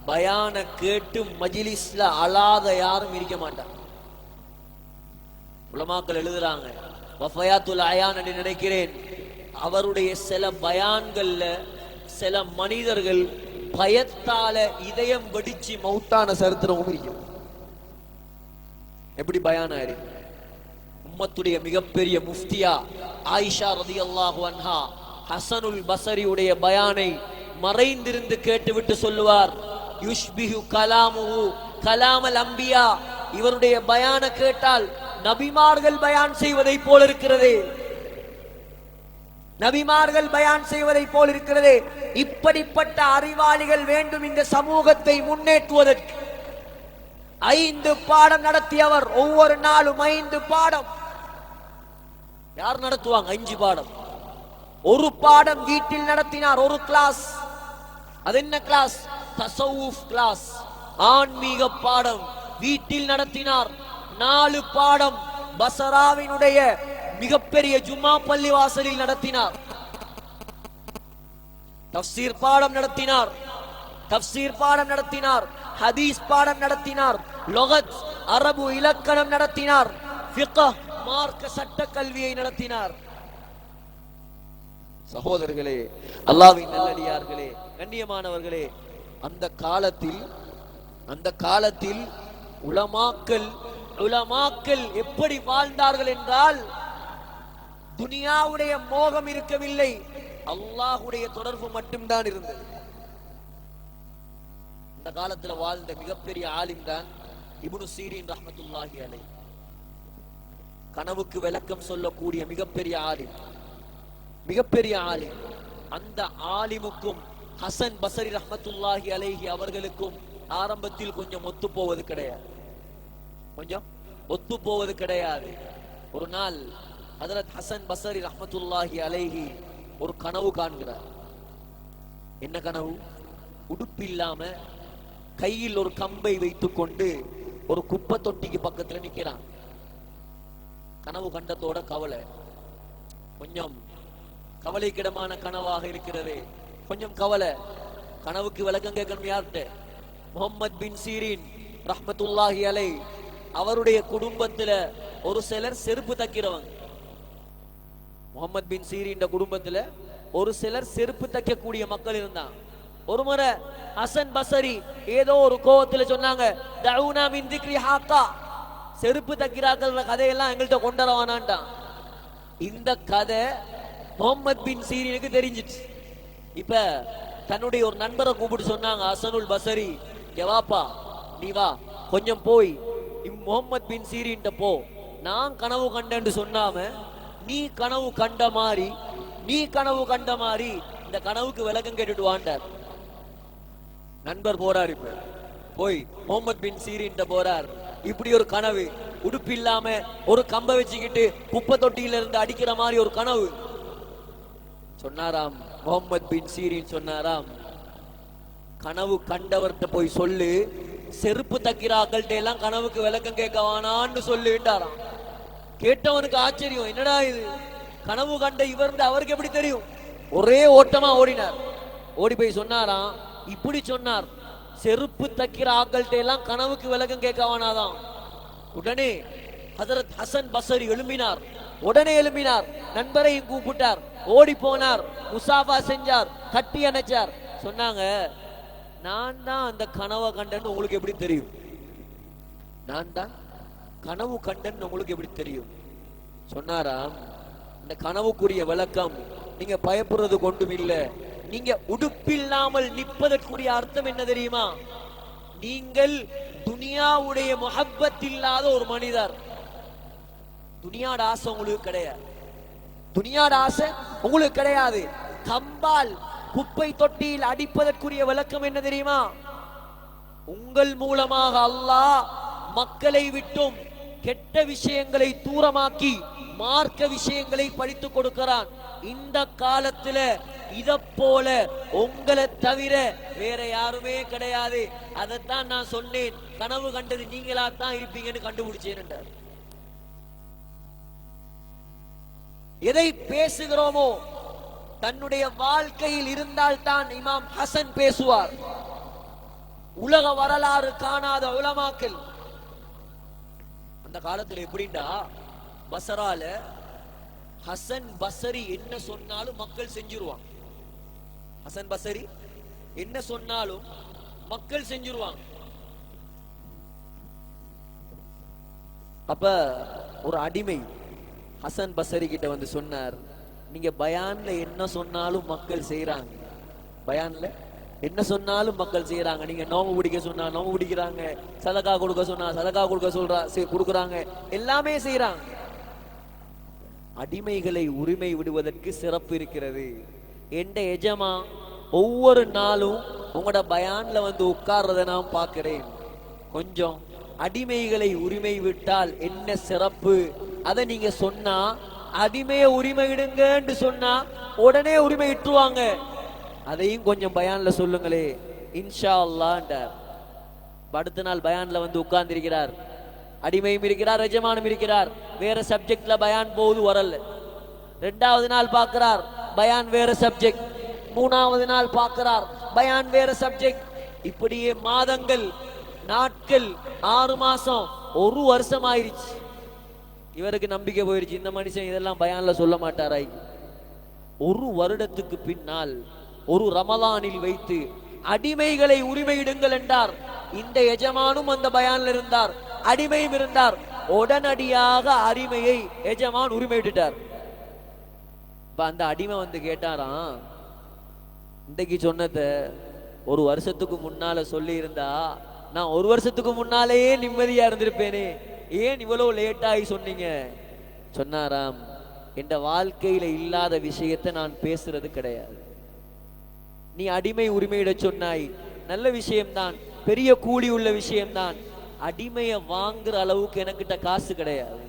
பயான கேட்டு மஜ்லிஸ்ல அழாத யாரும் இருக்க மாட்டாங்க. உலமாக்கள் எழுதுறாங்க, வஃபயாத்துல் அயான் என்று நினைக்கிறேன், அவருடைய சில பயான்கள்ல சில மனிதர்கள் பயத்தால இதயம் வெடிச்சு மௌத்தான சரித்திரமும் இருக்கும். எப்படி பயான் ஆயிருக்கு? உம்மத்துடைய மிகப்பெரிய முஃப்தியா ஆயிஷா ரலியல்லாஹு அன்ஹா ஹசனுல் பஸரியுடைய பயானை மறைந்திருந்து கேட்டுவிட்டு சொல்லுவார், யுஷ்பிஹு கலாமுஹு கலாமல் அம்பியா. இவருடைய பயான கேட்டால் நபிமார்கள் பயான் செய்வதை போல் இருக்கிறது, நபிமார்கள் பயான் செய்வதை போல் இருக்கிறது. இப்படிப்பட்ட அறிவாளிகள் வேண்டும் இந்த சமூகத்தை முன்னேற்றுவதற்கு. 5 பாடம் நடத்தியவர், ஒவ்வொரு நாளும் 5 பாடம். யார் நடத்துவாங்க 5 பாடம்? ஒரு பாடம் வீட்டில் நடத்தினார், ஒரு கிளாஸ். அது என்ன கிளாஸ்? தஸவுஃப் கிளாஸ், ஆன்மீக பாடம் வீட்டில் நடத்தினார். 4 பாடம் பஸ்ராவினுடைய மிகப்பெரிய ஜும்மா பள்ளி வாசலில் நடத்தினார். தஃப்சீர் பாடம் நடத்தினார், தஃப்சீர் பாடம் நடத்தினார், ஹதீஸ் பாடம் நடத்தினார், லுகத் அரபு இலக்கணம் நடத்தினார், ஃபிக்ஹ் மார்க்க சட்ட கல்வியை நடத்தினார். சகோதரர்களே, அல்லாஹ்வின் நல்லடியார்களே, கண்ணியமானவர்களே, அந்த காலத்தில் உலமாக்கள் எப்படி வாழ்ந்தார்கள் என்றால், துனியாவுடைய மோகம் இருக்கவில்லை, அல்லாஹ்வுடைய தொடர்பு மட்டும்தான் இருந்தது. இந்த காலத்துல வாழ்ந்த மிகப்பெரிய ஆலிம் தான் இப்னு சீரின் ரஹ்மத்துல்லாஹி அலைஹி. கனவுக்கு விளக்கம் சொல்லக்கூடிய மிகப்பெரிய ஆலிம், மிகப்பெரிய ஆலிம். அந்த ஆலிமுக்கும் ஹசன் பஸரி ரஹ்மத்துல்லாஹி அலைஹி அவர்களுக்கும் ஆரம்பத்தில் கொஞ்சம் ஒத்து போவது கிடையாது. ஒரு நாள் ஹஜ்ரத் ஹசன் பஸரி ரஹ்மத்துல்லாஹி அலைஹி ஒரு கனவு காண்கிறார். என்ன கனவு? உடுப்பில்லாம கையில் ஒரு கம்பை வைத்துக் கொண்டு ஒரு குப்பை தொட்டிக்கு பக்கத்துல நிக்கிறான். கனவு கண்டத்தோட கவலை, கொஞ்சம் கவலைக்கிடமான கனவாக இருக்கிறது, கொஞ்சம் கவலை. கனவுக்கு விளக்கம் கேட்கணும் யார்கிட்ட? முஹம்மத் பின் சீரின் ரஹ்மத்துல்லாஹி அலைஹி அவருடைய குடும்பத்துல ஒரு சிலர் செருப்பு தைக்கிறவங்க. முஹம்மத் பின் சீரின் குடும்பத்துல ஒரு சிலர் செருப்பு தைக்கக்கூடிய மக்கள் இருந்தாங்க. ஒரு முறை ஹசன் பஸரி ஏதோ ஒரு கோவத்துல சொன்னாங்க, தஊனா மின் திக்ரி ஹாக்கா, செருப்பு தைக்கிறார்கள் கதையெல்லாம் எங்கள்கிட்ட கொண்டரவானான்ட்டான். இந்த கதை முஹம்மத் பின் சீரினுக்கு தெரிஞ்சிச்சு. இப்ப தன்னுடைய ஒரு நண்பரை கூப்பிட்டு சொன்னாங்க, ஹசனுல் பஸரி, வாப்பா நீ வா, கொஞ்சம் போய் முஹம்மத் பின் சீரின் போ, நான் கனவு கண்டேன்னு சொன்னாம நீ கனவு கண்ட மாதிரி இந்த கனவுக்கு விளக்கம் கேட்டுட்டு வாண்டார். நண்பர் போறார். இப்ப போய் முஹம்மத் பின் சீரின் போறார். இப்படி ஒரு கனவு, உடுப்பு இல்லாம ஒரு கம்பை வச்சுக்கிட்டு குப்பை தொட்டியில இருந்து அடிக்கிற மாதிரி ஒரு கனவு சொன்னாராம். முஹம்மத் பின் சீரின் சொன்னாராம், கனவு கண்டவர்கிட்ட போய் சொல்லு, செருப்பு தைக்கிறாக்கள்கிட்ட எல்லாம் கனவுக்கு விளக்கம் கேட்க வேணான்னு சொல்லிட்டாராம். கேட்டவனுக்கு ஆச்சரியம், என்னடா இது, கனவு கண்ட இவர் அவருக்கு எப்படி தெரியும்? ஒரே ஓட்டமா ஓடினார். ஓடி போய் சொன்னாராம், இப்படி சொன்னார், செருப்பு தைக்கிற ஆக்கள்கிட்ட எல்லாம் கனவுக்கு விளக்கம் கேட்கவானாதான். உடனே ஹஜரத் ஹசன் பஸ்ரி எழும்பினார். உடனே எழும்பினார், நண்பரையும் கூப்பிட்டார், ஓடி போனார், முசாஃபா செஞ்சார், கட்டி அணைச்சார். சொன்னாங்க, நான் தான் அந்த கனவை கண்டேன்னு உங்களுக்கு எப்படி தெரியும்? நான் தான் கனவு கண்டேன்னு உங்களுக்கு எப்படி தெரியும்? சொன்னாராம், இந்த கனவுக்குரிய விளக்கம் நீங்க பயப்படுறது கொண்டும் இல்ல, நீங்க உடுப்பில்லாமல் நிற்பதற்குரிய அர்த்தம் என்ன தெரியுமா? நீங்கள் துனியாவுடைய முஹப்பத் இல்லாத ஒரு மனிதர். துனியாட ஆசை உங்களுக்கு கிடையாது, துனியாட ஆசை உங்களுக்கு கிடையாது. கம்பால் குப்பை தொட்டியில் அடிப்பதற்குரிய விளக்கம் என்ன தெரியுமா? உங்கள் மூலமாக அல்லாஹ் மக்களை விட்டும் கெட்ட விஷயங்களை தூரமாக்கி மார்க்க விஷயங்களை படித்து கொடுக்கிறான். இந்த காலத்துல இத போல உங்களை தவிர வேற யாருமே கிடையாது. அதைத்தான் நான் சொன்னேன், கனவு கண்டது நீங்களா தான் இருப்பீங்கன்னு கண்டுபிடிச்சேன். எதை பேசுகிறோமோ தன்னுடைய வாழ்க்கையில் இருந்தால் தான் இமாம் ஹசன் பேசுவார். உலக வரலாறு காணாத உலமாக்கள் அந்த காலத்துல எப்படின்னா, பசரால ஹசன் பஸ்ரி என்ன சொன்னாலும் மக்கள் செஞ்சிருவாங்க. ஹசன் பஸ்ரி என்ன சொன்னாலும் மக்கள் செஞ்சிருவாங்க. அப்ப ஒரு அடிமை ஹசன் பஸ்ரி கிட்ட வந்து சொன்னார், நீங்க பயான்ல என்ன சொன்னாலும் மக்கள் செய்யறாங்க, பயான்ல என்ன சொன்னாலும் மக்கள் செய்யறாங்க. நீங்க நோம்பு பிடிக்க சொன்னா நோம்பு பிடிக்கிறாங்க, சதகா கொடுக்க சொன்னா சதகா கொடுக்கறாங்க, எல்லாமே செய்யறாங்க. அடிமைகளை உரிமை விடுவதற்கு சிறப்பு இருக்கிறது. எந்த எஜமா ஒவ்வொரு நாளும் உங்களோட பயான்ல வந்து உட்கார்றத நான் பார்க்கிறேன். கொஞ்சம் அடிமைகளை உரிமை விட்டால் என்ன சிறப்பு, அதை நீங்க சொன்னா, அடிமையை உரிமை இடுங்கன்னு சொன்னா உடனே உரிமை இட்டுருவாங்க. அதையும் கொஞ்சம் பயான்ல சொல்லுங்களே இன்ஷா அல்லாஹ்ன்றார். அடுத்த நாள் பயான்ல வந்து உட்கார்ந்து இருக்கிறார். அடிமையும் இருக்கிறார், எஜமானும் இருக்கிறார். வேற சப்ஜெக்ட்ல பயான் போகுது, வரல. ரெண்டாவது நாள் பார்க்கிறார், பயான் வேற சப்ஜெக்ட். மூணாவது நாள் பார்க்கிறார், பயான் வேற சப்ஜெக்ட். இப்படியே மாதங்கள், நாட்கள், 6 மாசம், 1 வருஷம் ஆயிருச்சு. இவருக்கு நம்பிக்கை போயிருச்சு, இந்த மனுஷன் இதெல்லாம் பயான்ல சொல்ல மாட்டாராய். 1 வருடத்துக்கு பின்னால் ஒரு ரமலானில் வைத்து அடிமைகளை உரிமையிடுங்கள் என்றார். இந்த எஜமானும் அந்த பயான்ல இருந்தார், அடிமையும் இருந்தார். உடனடியாக அடிமையை எஜமான் உரிமையிட்டார். அந்த அடிமை வந்து கேட்டாராம், இன்றைக்கு சொன்னத 1 வருஷத்துக்கு முன்னால சொல்லி இருந்தா நான் 1 வருஷத்துக்கு முன்னாலேயே நிம்மதியா இருந்திருப்பேனே, ஏன் இவ்வளவு லேட்டாகி சொன்னீங்க? சொன்னாராம், என் வாழ்க்கையில இல்லாத விஷயத்தை நான் பேசுறது கிடையாது. நீ அடிமை உரிமையிட சொன்னாய், நல்ல விஷயம்தான், பெரிய கூலி உள்ள விஷயம்தான். அடிமையை வாங்குற அளவுக்கு எனக்கிட்ட காசு கிடையாது.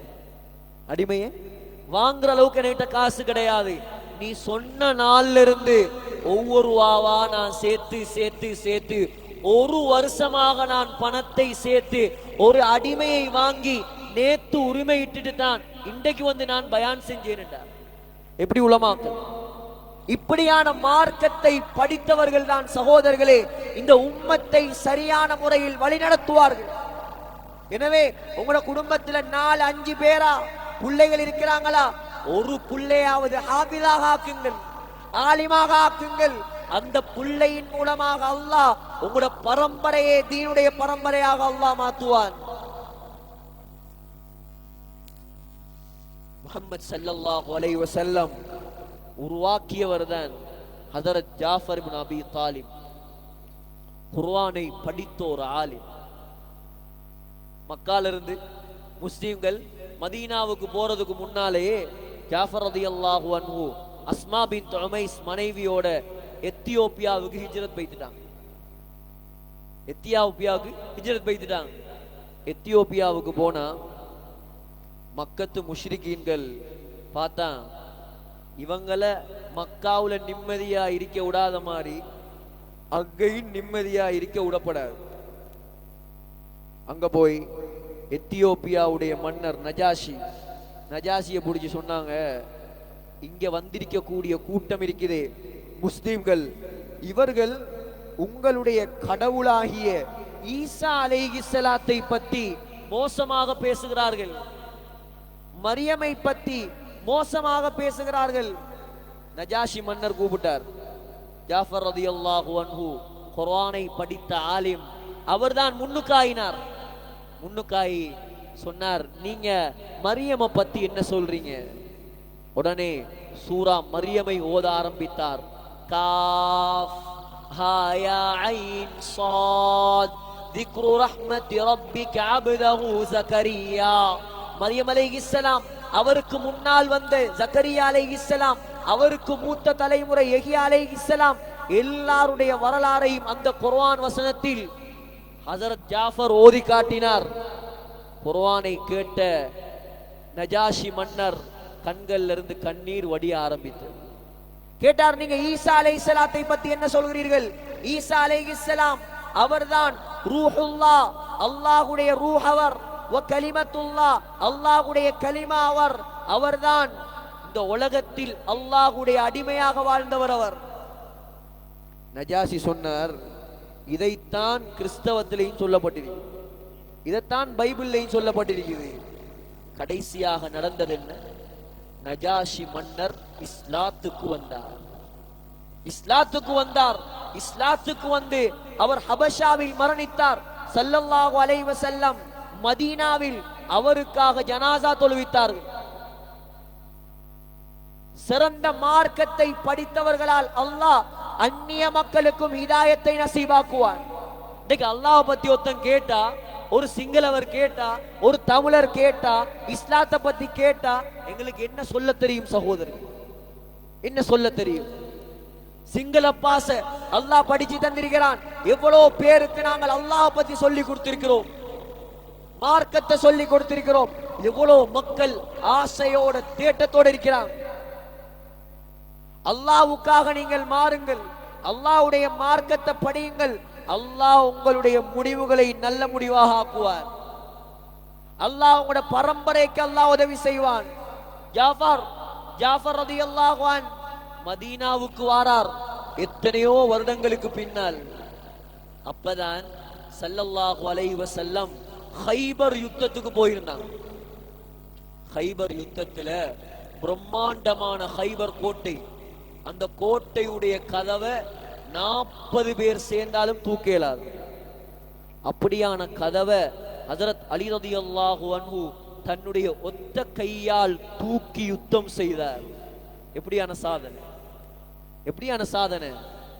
அடிமையை வாங்குற அளவுக்கு என்கிட்ட காசு கிடையாது. நீ சொன்ன நாள்ல இருந்து ஒவ்வொரு ரூபாவா நான் சேர்த்து சேர்த்து சேர்த்து 1 வருஷமாக நான் பணத்தை சேர்த்து ஒரு அடிமையை வாங்கி நேத்து உரிமையிட்டு தான் இன்றைக்கு வந்து நான் பயான் செஞ்சேன். எப்படி உலமாக்கள், இப்படியான மார்க்கத்தை படித்தவர்கள் தான் சகோதரர்களே இந்த உம்மத்தை சரியான முறையில் வழிநடத்துவார்கள். எனவே உங்களோட குடும்பத்துல 4-5 பேரா பிள்ளைகள் இருக்கிறாங்களா, ஒரு பிள்ளையாவது ஹாபிலாக ஆக்குங்கள், ஆலிமாக ஆக்குங்கள். அந்த பிள்ளையின் மூலமாக அல்லாஹ் உங்களோட பரம்பரையே தீனுடைய பரம்பரையாக அல்லாஹ் மாத்துவான். முஹம்மது ஸல்லல்லாஹு அலைஹி வஸல்லம் உருவாக்கியவர் தான் ஹஜரத் ஜாஃபர் இப்னு அபி தாலிப். குர்ஆனை படித்த ஒரு ஆலிம். மக்காலிருந்து முஸ்லிம்கள் மதீனாவுக்கு போறதுக்கு முன்னாலேயே ஜாஃபர் ரலியல்லாஹு அன்ஹு அஸ்மா பின்த் உமைஸ் மனைவியோட எத்தியோப்பியாவுக்கு ஹிஜ்ரத் போயிட்டாங்க. எத்தியோப்பியாவுக்கு போனா மக்கத்து முஷ்ரிக்கீன்கள் பார்த்தா இவங்கள மக்காவுல நிம்மதியா இருக்க விடாத மாதிரி அங்கேயும் நிம்மதியா இருக்க விடப்படாது. அங்க போய் எத்தியோப்பியாவுடைய மன்னர் நஜாஷியை பிடிச்சி சொன்னாங்க, இங்க வந்திருக்க கூடிய கூட்டம் இருக்குதே முஸ்லிம்கள், இவர்கள் உங்களுடைய கடவுளாகிய ஈசா அலைஹிஸ்ஸலாத்தை பற்றி மோசமாக பேசுகிறார்கள், மரியமை பற்றி மோசமாக பேசுகிறார்கள். நஜாஷி மன்னர் கூப்பிட்டார். ஜாஃபர் ரலியல்லாஹு அன்ஹு குர்ஆனை படித்த ஆலிம், அவர்தான் முன்னுக்காயினார். முன்னுக்காயி சொன்னார், நீங்க மரியமை பத்தி என்ன சொல்றீங்க? உடனே சூரா மரியமை ஓத ஆரம்பித்தார். காஃப் ஹா யா ஐன் ஸாத் ذிக்ரு ரஹ்மத்தி ரப்பிக அப்தஹு ஜக்கரியா. மரியம் அலைஹிஸ்ஸலாம் அவருக்கு முன்னால் வந்த ஜக்கரியா அலைஹிஸ்ஸலாம், அவருக்கு மூத்த தலைமுறை யஹ்யா அலைஹிஸ்ஸலாம், எல்லாருடைய வரலாறையும் அந்த குர்ஆன் வசனத்தில் ஹஜரத் ஜாஃபர் ஓதி காட்டினார். குர்ஆனை கேட்ட நஜாஷி மன்னர் கண்கள்ல இருந்து கண்ணீர் வடிய ஆரம்பித்தது. கேட்டார், நீங்க ஈசா அலைஹிஸ்ஸலாத்தை பத்தி என்ன சொல்கிறீர்கள்? ஈசா அலைஹிஸ்ஸலாம் அவர்தான் ரூஹுல்லாஹ், அல்லாஹ்வுடைய ரூஹ் அவர், வ கலிமத்துல்லாஹ், அல்லாஹ்வுடைய கலிமா அவர், அவர்தான் இந்த உலகத்தில் அல்லாஹ்வுடைய அடிமையாக வாழ்ந்தவர் அவர். நஜாஷி சொன்னார், இதைத்தான் கிறிஸ்தவத்திலையும் சொல்லப்பட்டிருக்கிறது, இதைத்தான் பைபிள்லையும் சொல்லப்பட்டிருக்கிறது. கடைசியாக நடந்தது என்ன? நஜாஷி மன்னர் இஸ்லாத்துக்கு வந்தார். இஸ்லாத்துக்கு வந்தார். இஸ்லாத்துக்கு வந்து அவர் ஹபஷாவில் மரணித்தார். ஸல்லல்லாஹு அலைஹி வஸல்லம் மதீனாவில் அவருக்காக ஜனாசா தொழுவித்தார்கள். சிறந்த மார்க்கத்தை படித்தவர்களால் அல்லாஹ் அந்நிய மக்களுக்கும் ஹிதாயத்தை நசீபாக்குவார். இன்னைக்கு அல்லாஹ் பத்தி ஒருத்தன் கேட்டா, ஒரு சிங்களவர் கேட்டா, ஒரு தமிழர் கேட்டா, இஸ்லாத்தை பத்தி கேட்டா, எங்களுக்கு என்ன சொல்ல தெரியும் சகோதரர்? என்ன சொல்ல தெரியும்? சிங்கள பாச அல்லாஹ் படிச்சு தந்திருக்கிறான். எவ்வளவு பேருக்கு நாங்கள் அல்லாஹ் பத்தி சொல்லி கொடுத்திருக்கிறோம், மார்க்கத்தை சொல்லி கொடுத்திருக்கிறோம். எவ்வளவு மக்கள் ஆசையோட தேட்டத்தோட இருக்கிறாங்க. அல்லாஹ்வுக்காக நீங்கள் மாறுங்கள், அல்லாஹ்வுடைய மார்க்கத்தை படியுங்கள். அல்லாஹ் உங்களுடைய முடிவுகளை நல்ல முடிவாக ஆக்குவார். அல்லாஹ் உங்களுடைய பரம்பரைக்கு அல்லாஹ் உதவி செய்வான். ஜாஃபர் ரலியல்லாஹு அன்ஹு மதீனாவுக்கு வாரார் எத்தனையோ வருடங்களுக்கு பின்னால். அப்பதான் ஸல்லல்லாஹு அலைஹி வஸல்லம் கைபர் யுத்தத்துக்கு போயிருந்தாங்க. கைபர் யுத்தத்துல பிரம்மாண்டமான கைபர் கோட்டை, அந்த கோட்டையுடைய கதவை 40 பேர் சேர்ந்தாலும் தூக்க இயலாது. அப்படியான கதவை ஹஜரத் அலி ரலியல்லாஹு அன்ஹு தன்னுடைய ஒத்த கையால் தூக்கி யுத்தம் செய்தார். எப்படியான சாதனை, எப்படியான சாதனை!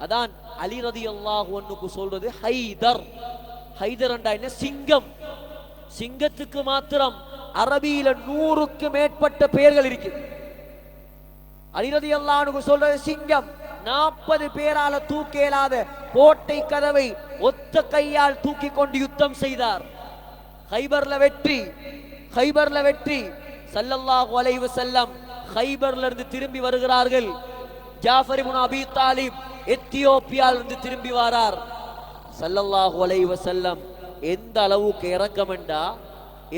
அதான் அலி ரலியல்லாஹு அன்ஹுக்கு சொல்றது ஹைதர். ஹைதர் என்றா என்ன? சிங்கம். சிங்கத்துக்கு மாத்திரம் அரபியில 100க்கு மேற்பட்ட பெயர்கள் இருக்கு. அலி ரலியல்லாஹு அன்ஹு சொல்றது சிங்கம். 40 பேரால தூக்க இயலாத கோட்டை கதவை ஒத்த கையால் தூக்கி கொண்டு யுத்தம் செய்தார். கைபர்ல வெற்றி, கைபர்ல வெற்றி. ஸல்லல்லாஹு அலைஹி வஸல்லம் கைபர்ல இருந்து திரும்பி வருகிறார்கள். ஜாஃபர் இப்னு அபீ தாலிப் எத்தியோப்பியால இருந்து திரும்பி வரார். ஸல்லல்லாஹு அலைஹி வஸல்லம் எந்த அளவுக்கு இரக்கமெண்டா,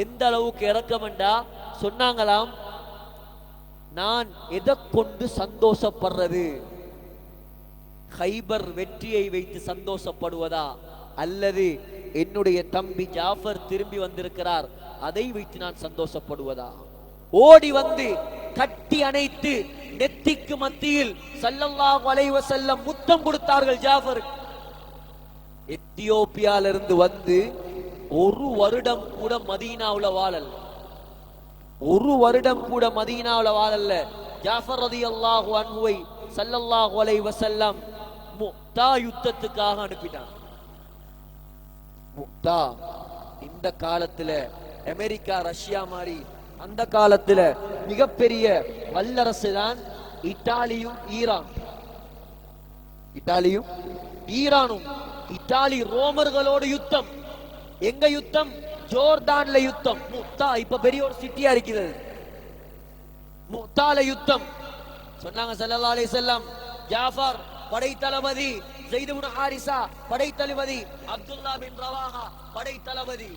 எந்த அளவுக்கு இரக்கமெண்டா சொன்னாங்களாம், நான் எதை கொண்டு சந்தோஷப்படுறது? கைபர் வெற்றியை வைத்து சந்தோஷப்படுவதா, அல்லது என்னுடைய தம்பி ஜாஃபர் திரும்பி வந்திருக்கிறார் அதை வைத்து நான் சந்தோஷப்படுவதா? ஓடி வந்து கட்டி அணைத்து நெத்திக்கு மத்தியில் ஸல்லல்லாஹு அலைஹி வஸல்லம் முத்தம் கொடுத்தார்கள் ஜாஃபர். எத்தியோப்பியால இருந்து வந்து 1 வருடம் கூட மதீனாவுல வாழல, 1 வருடம் கூட மதீனாவுல வாழல. ஜாஃபர் ரலியல்லாஹு அன்ஹுவை ஸல்லல்லாஹு அலைஹி வஸல்லம் முக்தா யுத்தத்துக்காக அனுப்பினார். முக்தா இந்த காலத்துல அமெரிக்கா ரஷ்யா மாதிரி அந்த காலத்துல மிகப்பெரிய வல்லரசு தான் இத்தாலியும் ஈரான். இத்தாலியும் ஈரானும். இத்தாலி ரோமர்களோடு யுத்தம். எங்க யுத்தம்? ஜோர்டான்ல யுத்தம். முக்தா இப்ப பெரிய ஒரு சிட்டியா இருக்கிறது. முக்தால யுத்தம். சொன்னாங்க ஸல்லல்லாஹு அலைஹி வஸல்லம், ஜாஃபர் படை தளபதி, ஸைத் இப்னு ஹாரிஸா படை தளபதி, அப்துல்லாஹ் பின் ரவாஹா படை தளபதி.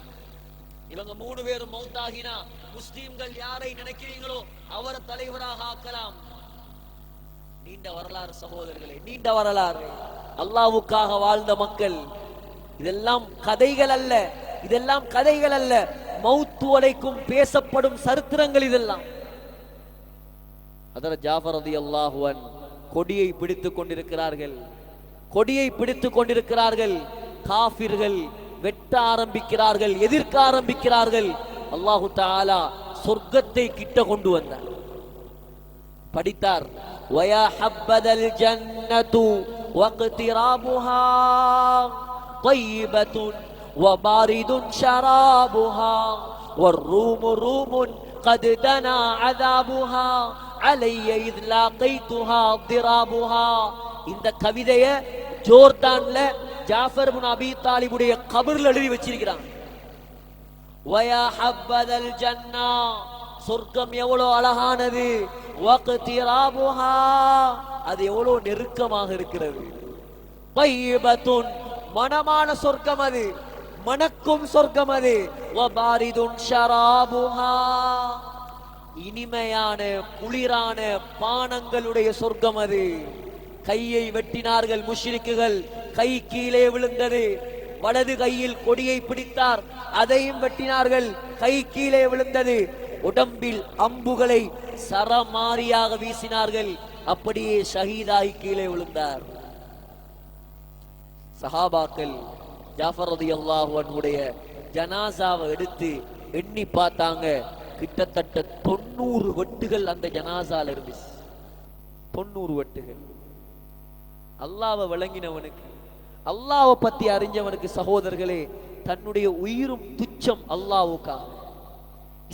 இவங்க 3 பேரும் மௌத்தாகினா முஸ்லிம்கள் யாரை நினைக்கிறீங்களோ அவரை தலைவராக ஆக்கலாம். நீண்ட வரலாறு சகோதரர்களே, நீண்ட வரலாறு. அல்லாஹ்வுக்காக வாழ்ந்த மக்கள். இதெல்லாம் கதைகள் அல்ல, இதெல்லாம் கதைகள் அல்ல, மௌத்து வரைக்கும் பேசப்படும் சரித்திரங்கள் இதெல்லாம். ஹஜ்ரத் ஜாஃபர் ரலியல்லாஹு அன்ஹு கொடியை பிடித்துக் கொண்டிருக்கிறார்கள், கொடியை பிடித்துக் கொண்டிருக்கிறார்கள். காஃபிர்கள் வெட்ட ஆரம்பிக்கிறார்கள், எதிர்க்க ஆரம்பிக்கிறார்கள். அல்லாஹு தஆலா சொர்க்கத்தை கிட்ட கொண்டு வந்தார். படித்தார், வயா ஹப்பதல் ஜன்னத்து வக்திராபுஹா தையிபத்துன் வபாரிதுன் ஷராபுஹா வர்ரூமு ரூமுன் கத் தனா அஸாபுஹா அலைய இத் லாகைதுஹா திராபுஹா. இந்த கவிதையை ஜோர்டான்ல ஜாஃபர் இப்னு அபீ தாலிபுடைய கபர்ல எழுதி வச்சிருக்கிறாங்க. வயா ஹப்பதல் ஜன்னா, சொர்க்கம் எவ்வளவு அழகானது, வக்திராபுஹா, அது எவ்வளவு நெருக்கமாக இருக்கிறது. தையிபத்துன், மனமான சொர்க்கம் அது, மணக்கும் சொர்க்கம் அது. வபாரிதுன் ஷராபுஹா, இனிமையான குளிரான பானங்களுடைய சொர்க்கம் அது. கையை வெட்டினார்கள் முஷ்ரிக்குகள், கை கீழே விழுந்தது. வலது கையில் கொடியை பிடித்தார், அதையும் வெட்டினார்கள், கை கீழே விழுந்தது. உடம்பில் அம்புகளை சரமாரியாக வீசினார்கள், அப்படியே ஷஹீதாகி கீழே விழுந்தார். சஹாபாக்கள் ஜாஃபர் ரலியல்லாஹு அன்ஹுடைய ஜனாசாவை எடுத்து எண்ணி பார்த்தாங்க. கிட்டத்தட்ட 90 வெட்டுகள் அந்த ஜனாசால இருந்துச்சு. 90 வெட்டுகள். அல்லாஹ்வை விளங்கினவனுக்கு, அல்லாஹ்வை பத்தி அறிஞ்சவனுக்கு சகோதரர்களே, தன்னுடைய உயிரும் துச்சம் அல்லாஹ்வுக்காக.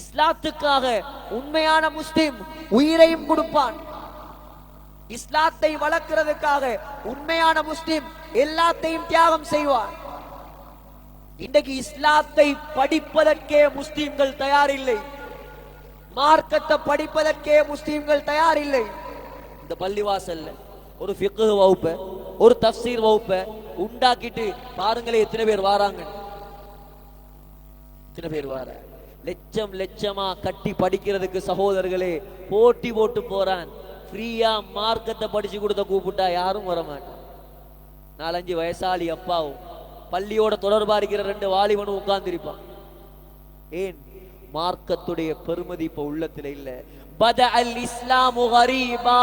இஸ்லாத்துக்காக உண்மையான முஸ்லிம் உயிரையும் கொடுப்பான். இஸ்லாத்தை வளர்க்கிறதுக்காக உண்மையான முஸ்லிம் எல்லாத்தையும் தியாகம் செய்வான். இன்றைக்கு இஸ்லாத்தை படிப்பதற்கே முஸ்லிம்கள் தயாரில்லை, மார்க்கத்தை படிப்பதற்கே முஸ்லிம்கள் தயாரில்லை. இந்த பள்ளிவாசல்ல ஒரு ஃபிக்ஹ் வகுப்ப, ஒரு தஃப்சீர் வகுப்ப உண்டாக்கிட்டு பாருங்களே எத்தனை பேர் வாராங்க, எத்தனை பேர் வார. லட்சம் லட்சமா கட்டி படிக்கிறதுக்கு சகோதரர்களே போட்டி போட்டு போறான். ஃப்ரீயா மார்க்கத்தை படிச்சு கொடுத்த கூப்பிட்டா யாரும் வர மாட்டான். 4-5 வயசாளி அப்பாவும் பள்ளியோட தொடர்பா இருக்கிற 2 வாலிபனும் உட்கார்ந்திருப்பான். ஏன்? மார்க்கத்துடைய பெருமதி இப்ப உள்ளத்துல இல்ல. பதஅல் இஸ்லாமு கரீபா,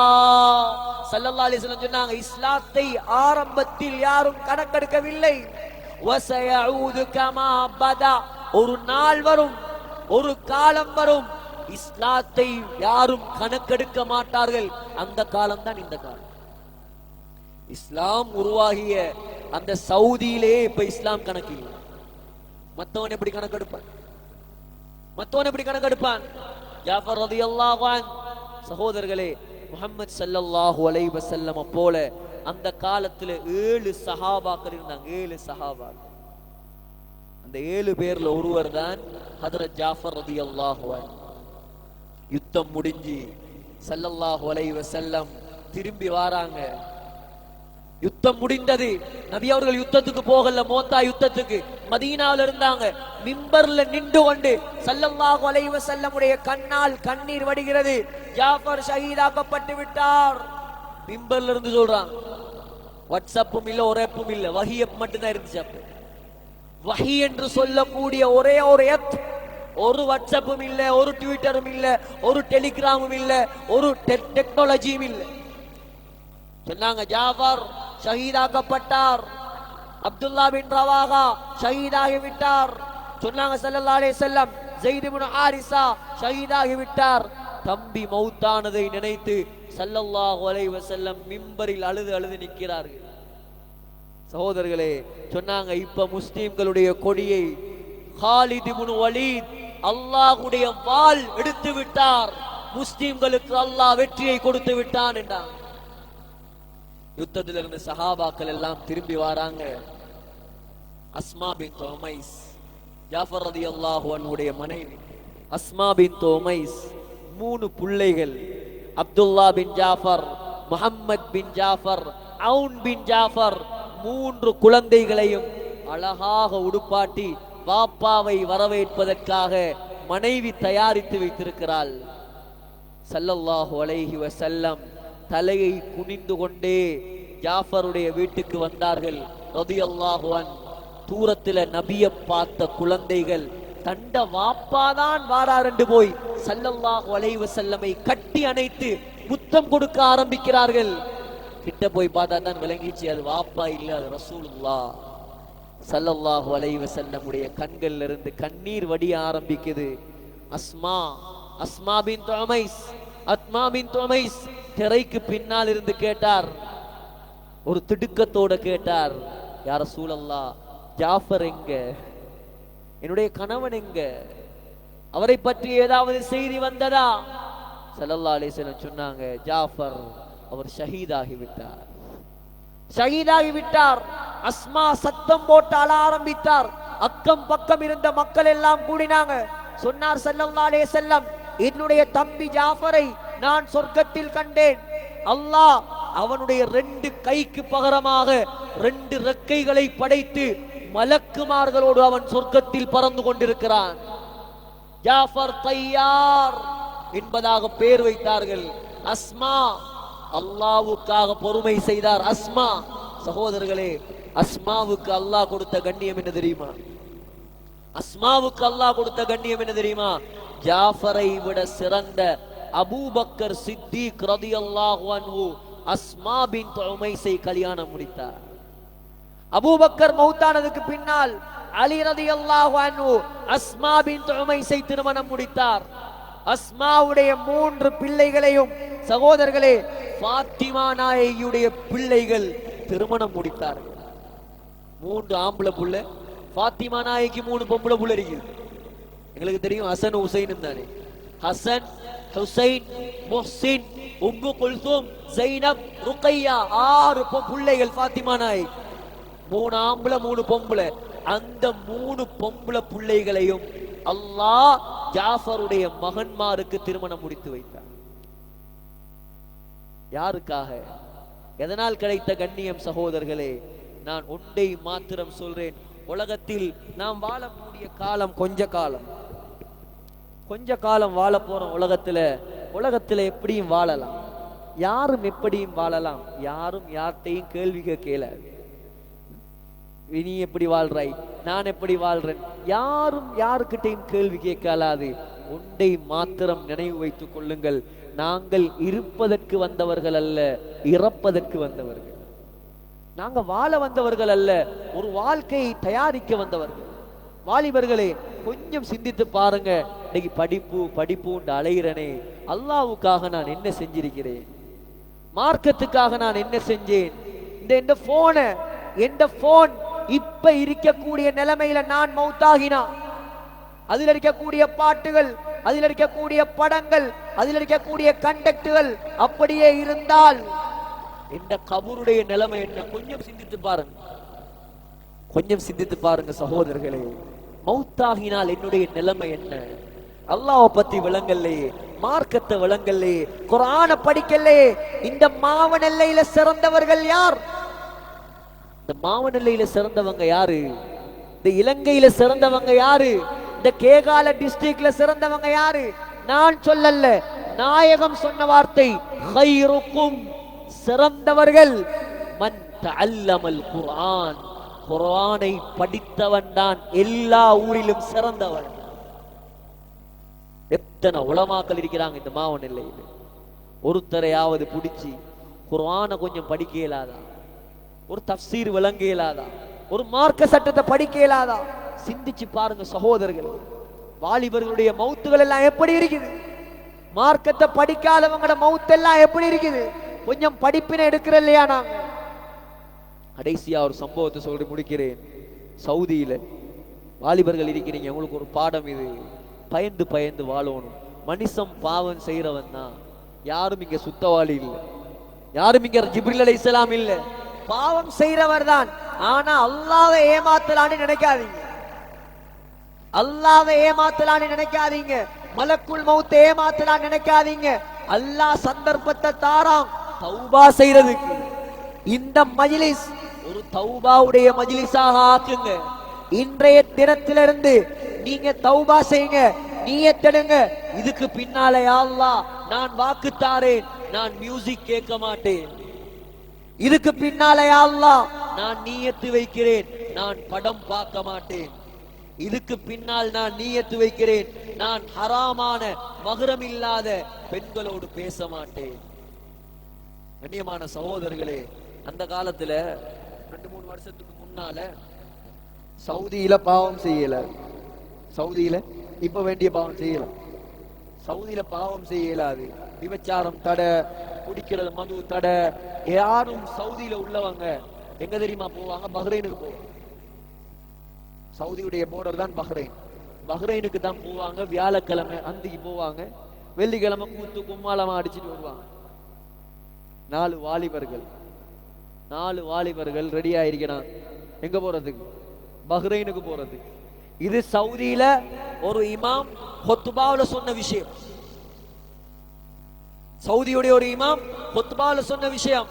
ஸல்லல்லாஹு அலைஹி வஸல்லம் சொன்னாங்க, இஸ்லாத்தை ஆரம்பத்தில் யாரும் கணக்கெடுக்கவில்லை. வஸயஊது கமா பதா, ஒரு நாள் வரும், ஒரு காலம் வரும், இஸ்லாத்தை யாரும் கணக்கெடுக்க மாட்டார்கள். அந்த காலம் தான் இந்த காலம். இஸ்லாம் உருவாகிய அந்த சவுதியிலே இப்ப இஸ்லாம் கணக்கு இல்லை. மத்தவன் எப்படி கணக்கெடுப்பான்? மத்தவன் எப்படி கணக்கெடுப்பான்? ஜாஃபர் ரலியல்லாஹு அன்ஹு சகோதரர்களே, முஹம்மது ஸல்லல்லாஹு அலைஹி வஸல்லம் போல அந்த காலத்துல 7 சஹாபாக்கள் இருந்தாங்க. 7 சஹாபாக்கள். அந்த 7 பேர்ல ஒருவர் தான் ஹஜ்ரத் ஜாஃபர் ரலியல்லாஹு அன்ஹு. யுத்தம் முடிஞ்சு ஸல்லல்லாஹு அலைஹி வஸல்லம் திரும்பி வராங்க. யுத்தம் முடிந்தது. நபி அவர்கள் யுத்தத்துக்கு போகல, மோத்தா யுத்தத்துக்கு மதீனாவில் இருந்தாங்க. மிம்பர்ல நின்று கொண்டு ஸல்லல்லாஹு அலைஹி வஸல்லம் உடைய கண்ணால் கண்ணீர் வடிகிறது. ஜாஃபர் ஷஹீதாக்கப்பட்டு விட்டார். மிம்பர்ல இருந்து சொல்றாங்க. வாட்ஸ்அப்பும் இல்ல, ஒரு ஆப்பும் இல்ல, வஹி ஆப் மட்டும் தான் இருந்துச்சு. அப்ப வஹி என்று சொல்லக்கூடிய ஒரே ஒரு ஆப், ஒரு வாட்ஸ்அப்பும் இல்ல, ஒரு ட்விட்டரும் இல்ல, ஒரு டெலிகிராமும் இல்ல, ஒரு டெக்னாலஜியும் இல்ல. சொன்னாங்க ஜாஃபர் ஷஹீதாக்கப்பட்டார், அப்துல்லா பின் ரவாஹா ஷஹீதாகி விட்டார். சொன்னாங்க ஸல்லல்லாஹு அலைஹி வஸல்லம் ஸைத் இப்னு ஹாரிஸா ஷஹீதாகி விட்டார். தம்பி மௌத்தானதை நினைத்து ஸல்லல்லாஹு அலைஹி வஸல்லம் மிம்பரில் அழுது அழுது நிற்கிறார்கள். சகோதரர்களே, சொன்னாங்க இப்ப முஸ்லிம்களுடைய கொடியை காலித் இப்னு வலீத் அல்லாஹ்வுடைய வாள் எடுத்து விட்டார். முஸ்லிம்களுக்கு அல்லாஹ் வெற்றியை கொடுத்து விட்டான் என்றாங்க. யுத்தத்தில் இருந்து சஹாபாக்கள் எல்லாம் திரும்பி வராங்க. அஸ்மா பின்த் உமைஸ், ஜாஃபர் ரலியல்லாஹு அன்ஹுடைய மனைவி அஸ்மா பின்த் உமைஸ், 3 பிள்ளைகள், அப்துல்லா பின் ஜாஃபர், முஹம்மத் பின் ஜாஃபர், அவுன் பின் ஜாஃபர், 3 குழந்தைகளையும் அழகாக உடுப்பாட்டி பாப்பாவை வரவேற்பதற்காக மனைவி தயாரித்து வைத்திருக்கிறாள். ஸல்லல்லாஹு அலைஹி வஸல்லம் தலையை குனிந்து கொண்டே ஜாஃபருடைய வீட்டுக்கு வந்தார்கள் ரலியல்லாஹு அன்ஹு. தூரத்துல நபிய பார்த்த குழந்தைகள் தண்ட வாப்பாதான் வாரார் என்று போய் ஸல்லல்லாஹு அலைஹி வஸல்லமை கட்டி அணைத்து முத்தம் கொடுக்க ஆரம்பிக்கிறார்கள். கிட்ட போய் பார்த்தா தான் விளங்கிச்சு அது வாப்பா இல்ல, அது ரசூலுல்லாஹ் ஸல்லல்லாஹு அலைஹி வஸல்லமுடைய கண்கள்ல இருந்து கண்ணீர் வடிய ஆரம்பிக்குது. அஸ்மா பின்த் உமைஸ் திரைக்கு பின்னால் இருந்து கேட்டார், ஒரு திடுக்கத்தோட கேட்டார், யா ரசூலல்லாஹ் ஜாஃபர் எங்க, என்னுடைய கணவன் எங்க, அவரை பற்றி ஏதாவது செய்தி வந்ததா? ஸல்லல்லாஹு அலைஹி வஸல்லம் சொன்னாங்க, ஜாஃபர் அவர் ஷஹீதாகி விட்டார். அஸ்மா சத்தம் போட்டு அழ ஆரம்பித்தார். அக்கம் பக்கம் இருந்த மக்கள் எல்லாம் கூடினாங்க. சொன்னார் ஸல்லல்லாஹு அலைஹி வஸல்லம், என்னுடைய தம்பி ஜாஃபரை நான் சொர்க்கத்தில் கண்டேன். அல்லாஹ் அவனுடைய 2 கைக்கு பகரமாக 2 ரெக்கைகளை படைத்து மலக்குமார்களோடு அவன் சொர்க்கத்தில் பறந்து கொண்டிருக்கிறான். ஜாஃபர் தய்யார் என்பதாக பெயர் வைத்தார்கள். அஸ்மா அல்லாஹ்வுக்காக பொறுமை செய்தார். அஸ்மா சகோதரர்களே, அஸ்மாவுக்கு அல்லாஹ் கொடுத்த கண்ணியம் என்ன தெரியுமா? அஸ்மாவுக்கு அல்லாஹ் கொடுத்த கண்ணியம் என்ன தெரியுமா? ஜாஃபரை விட சிறந்த அபூபக்கர் சித்திக் ரலியல்லாஹு அன்ஹு அஸ்மா பின்த் உமைஸை கல்யாணம் முடித்தார். அபூபக்கர் மௌத்தானதுக்கு பின்னால் அலி ரலியல்லாஹு அன்ஹு அஸ்மா பின்த் உமைஸை திருமணம் முடித்தார். அஸ்மாவுடைய 3 பிள்ளைகளையும் சகோதரர்களே ஃபாத்திமா நாயகியுடைய பிள்ளைகள் திருமணம் முடித்தார்கள். 3 ஆம்பளை புள்ள, ஃபாத்திமா நாயகிக்கு 3 பொம்பளை புள்ள இருக்குது. எங்களுக்கு தெரியும் ஹசன் ஹுசைன் தானே. ஹசன், ஹுசைன், முஹ்சின், உம்மு குல்சூம், ஜைனப், ருக்கையா 6 பிள்ளைகள் ஃபாத்திமா நாயகி. 3 ஆம்பளை 3 பொம்பளை. அந்த 3 பொம்பளை பிள்ளைகளையும் அல்லாஹ் ஜாஃபருடைய மகன்மாருக்கு திருமணம் முடித்து வைத்தார். யாருக்காக? எதனால் கிடைத்த கண்ணியம்? சகோதரர்களே, நான் ஒன்றை மாத்திரம் சொல்றேன். உலகத்தில் நாம் வாழக்கூடிய காலம் கொஞ்ச காலம் வாழ போறோம். உலகத்துல எப்படியும் வாழலாம், யாரும் எப்படியும் வாழலாம். யாரும் யார்கிட்டையும் கேள்வி கேட்கல. நீ எப்படி வாழ்றாய், நான் எப்படி வாழ்றேன், யாரும் யாருக்கிட்டையும் கேள்வி கேட்கலாது. ஒன்றை மாத்திரம் நினைவு வைத்துக் கொள்ளுங்கள், நாங்கள் இருப்பதற்கு வந்தவர்கள் அல்ல, இறப்பதற்கு வந்தவர்கள். நாங்க வாழ வந்தவர்கள் அல்ல, ஒரு வாழ்க்கையை தயாரிக்க வந்தவர்கள். வாலிபர்களே, கொஞ்சம் சிந்தித்து பாருங்க. இன்னைக்கு படிப்பு அலைகிறனே, அல்லாஹ்வுக்காக நான் என்ன செஞ்சிருக்கிறேன்? மார்க்கத்துக்காக நான் என்ன செஞ்சேன்? இந்த போன் இப்ப இருக்கக்கூடிய நிலைமையில நான் மௌத்தாகினா, அதில் இருக்கக்கூடிய பாட்டுகள், அதில் இருக்கக்கூடிய படங்கள், அதில் இருக்கக்கூடிய கண்டக்டுகள் அப்படியே இருந்தால் இந்த கபருடைய நிலைமை என்ன? கொஞ்சம் சிந்தித்து பாருங்க சகோதரர்களே. மௌத்தாகினால் என்னுடைய நிலைமை என்ன? அல்லாஹ்வை பத்தி விளங்கல்லையே, மார்க்கத்தை விளங்கல்லையே, குர்ஆனை படிக்கலையே. இந்த மாவனெல்லையில சிறந்தவர்கள் யார்? இந்த மாவனெல்லையில சிறந்தவங்க யாரு? இந்த இலங்கையில சிறந்தவங்க யாரு? இந்த கேகால டிஸ்ட்ரிக்ட்ல சிறந்தவங்க யாரு? நான் சொல்லல, நாயகம் சொன்ன வார்த்தை. கைருக்கும், சிறந்தவர்கள் மன் தஅல்லமல் குர்ஆன், குர்ஆனை படித்தவன் தான் எல்லா ஊரிலும் சிறந்தவன். எத்தனை உலமாக்கள் இருக்கிறாங்க இந்த மாவனெல்லையில. ஒருத்தரையாவது பிடிச்சி குர்ஆனை கொஞ்சம் படிக்க இயலாதா? ஒரு தஃப்சீர் விளங்க இயலாதா? ஒரு மார்க்க சட்டத்தை படிக்க இயலாதா? சிந்திச்சு பாருங்க சகோதரர்கள். வாலிபர்களுடைய மௌத்துகள் எல்லாம் எப்படி இருக்குது? மார்க்கத்தை படிக்காதவங்களோட மௌத்து எல்லாம் எப்படி இருக்குது? கொஞ்சம் படிப்பினை எடுக்கிற இல்லையா? நாங்க கடைசியா ஒரு சம்பவத்தை சொல்லி முடிக்கிறேன். சவுதியில வாலிபர்கள் இருக்கிறீங்க, உங்களுக்கு ஒரு பாடம் இது. பயந்து வாழணும். மனுஷன் பாவம் செய்யறவன் தான். யாரும் இங்க சுத்தவாளி இல்லை, யாரும் இங்க ஜிப்ரீல் அலைஹிஸ்ஸலாம் இல்லை. பாவம் செய்யறவர் தான். ஆனா அல்லாஹ்வை ஏமாத்தலான்னு நினைக்காதீங்க. அல்லாஹ்வை ஏமாத்தலான்னு நினைக்காதீங்க. மலக்குல் மௌத் ஏமாத்தலான்னு நினைக்காதீங்க. அல்லாஹ் சந்தர்ப்பத்தை தாராம் தௌபா செய்யறதுக்கு. இந்த மஜ்லிஸ் ஒரு தௌபாவுடைய மஜ்லிஸாக ஆக்குங்க. இன்றைய தினத்திலிருந்து நீங்க தௌபா செய்யுங்க, நியத்தெடுங்க. இதுக்கு பின்னால யா அல்லாஹ் நான் வாக்கு தாரேன், நான் மியூசிக் கேட்க மாட்டேன். இதுக்கு பின்னாலே அல்லாஹ் நான் நீயத்து வைக்கிறேன், நான் படம் பார்க்க மாட்டேன். இதுக்கு பின்னால் நான் நீயத்து வைக்கிறேன், நான் ஹராமான மகரம் இல்லாத பெண்களோடு பேச மாட்டேன். கண்ணியமான சகோதரர்களே, அந்த காலத்துல 2-3 வருஷத்துக்கு முன்னால சவுதியில பாவம் செய்யல, சவுதியில இப்ப வேண்டிய பாவம் செய்யல, சவுதியில பாவம் செய்யலாது, விபச்சாரம் தடை, குடிக்கிறது மது தடை. யாரும் சவுதியில உள்ளவங்க எங்க தெரியுமா போவாங்க? பஹ்ரைனுக்கு போவாங்க. சவுதியுடைய போர்டர் தான் பஹ்ரைன். பஹ்ரைனுக்கு தான் போவாங்க. வியாழக்கிழமை அந்திக்கு போவாங்க, வெள்ளிக்கிழமை கூத்து கும்மாளமா அடிச்சுட்டு வருவாங்க. 4 வாலிபர்கள் ரெடியா இருக்கிறான். எங்க போறதுக்கு? பஹ்ரைனுக்கு போறதுக்கு. இது சவுதியில ஒரு இமாம் ஹுத்பாவுல சொன்ன விஷயம். சவுதியுடைய ஒரு இமாம் ஹுத்பாவுல சொன்ன விஷயம்.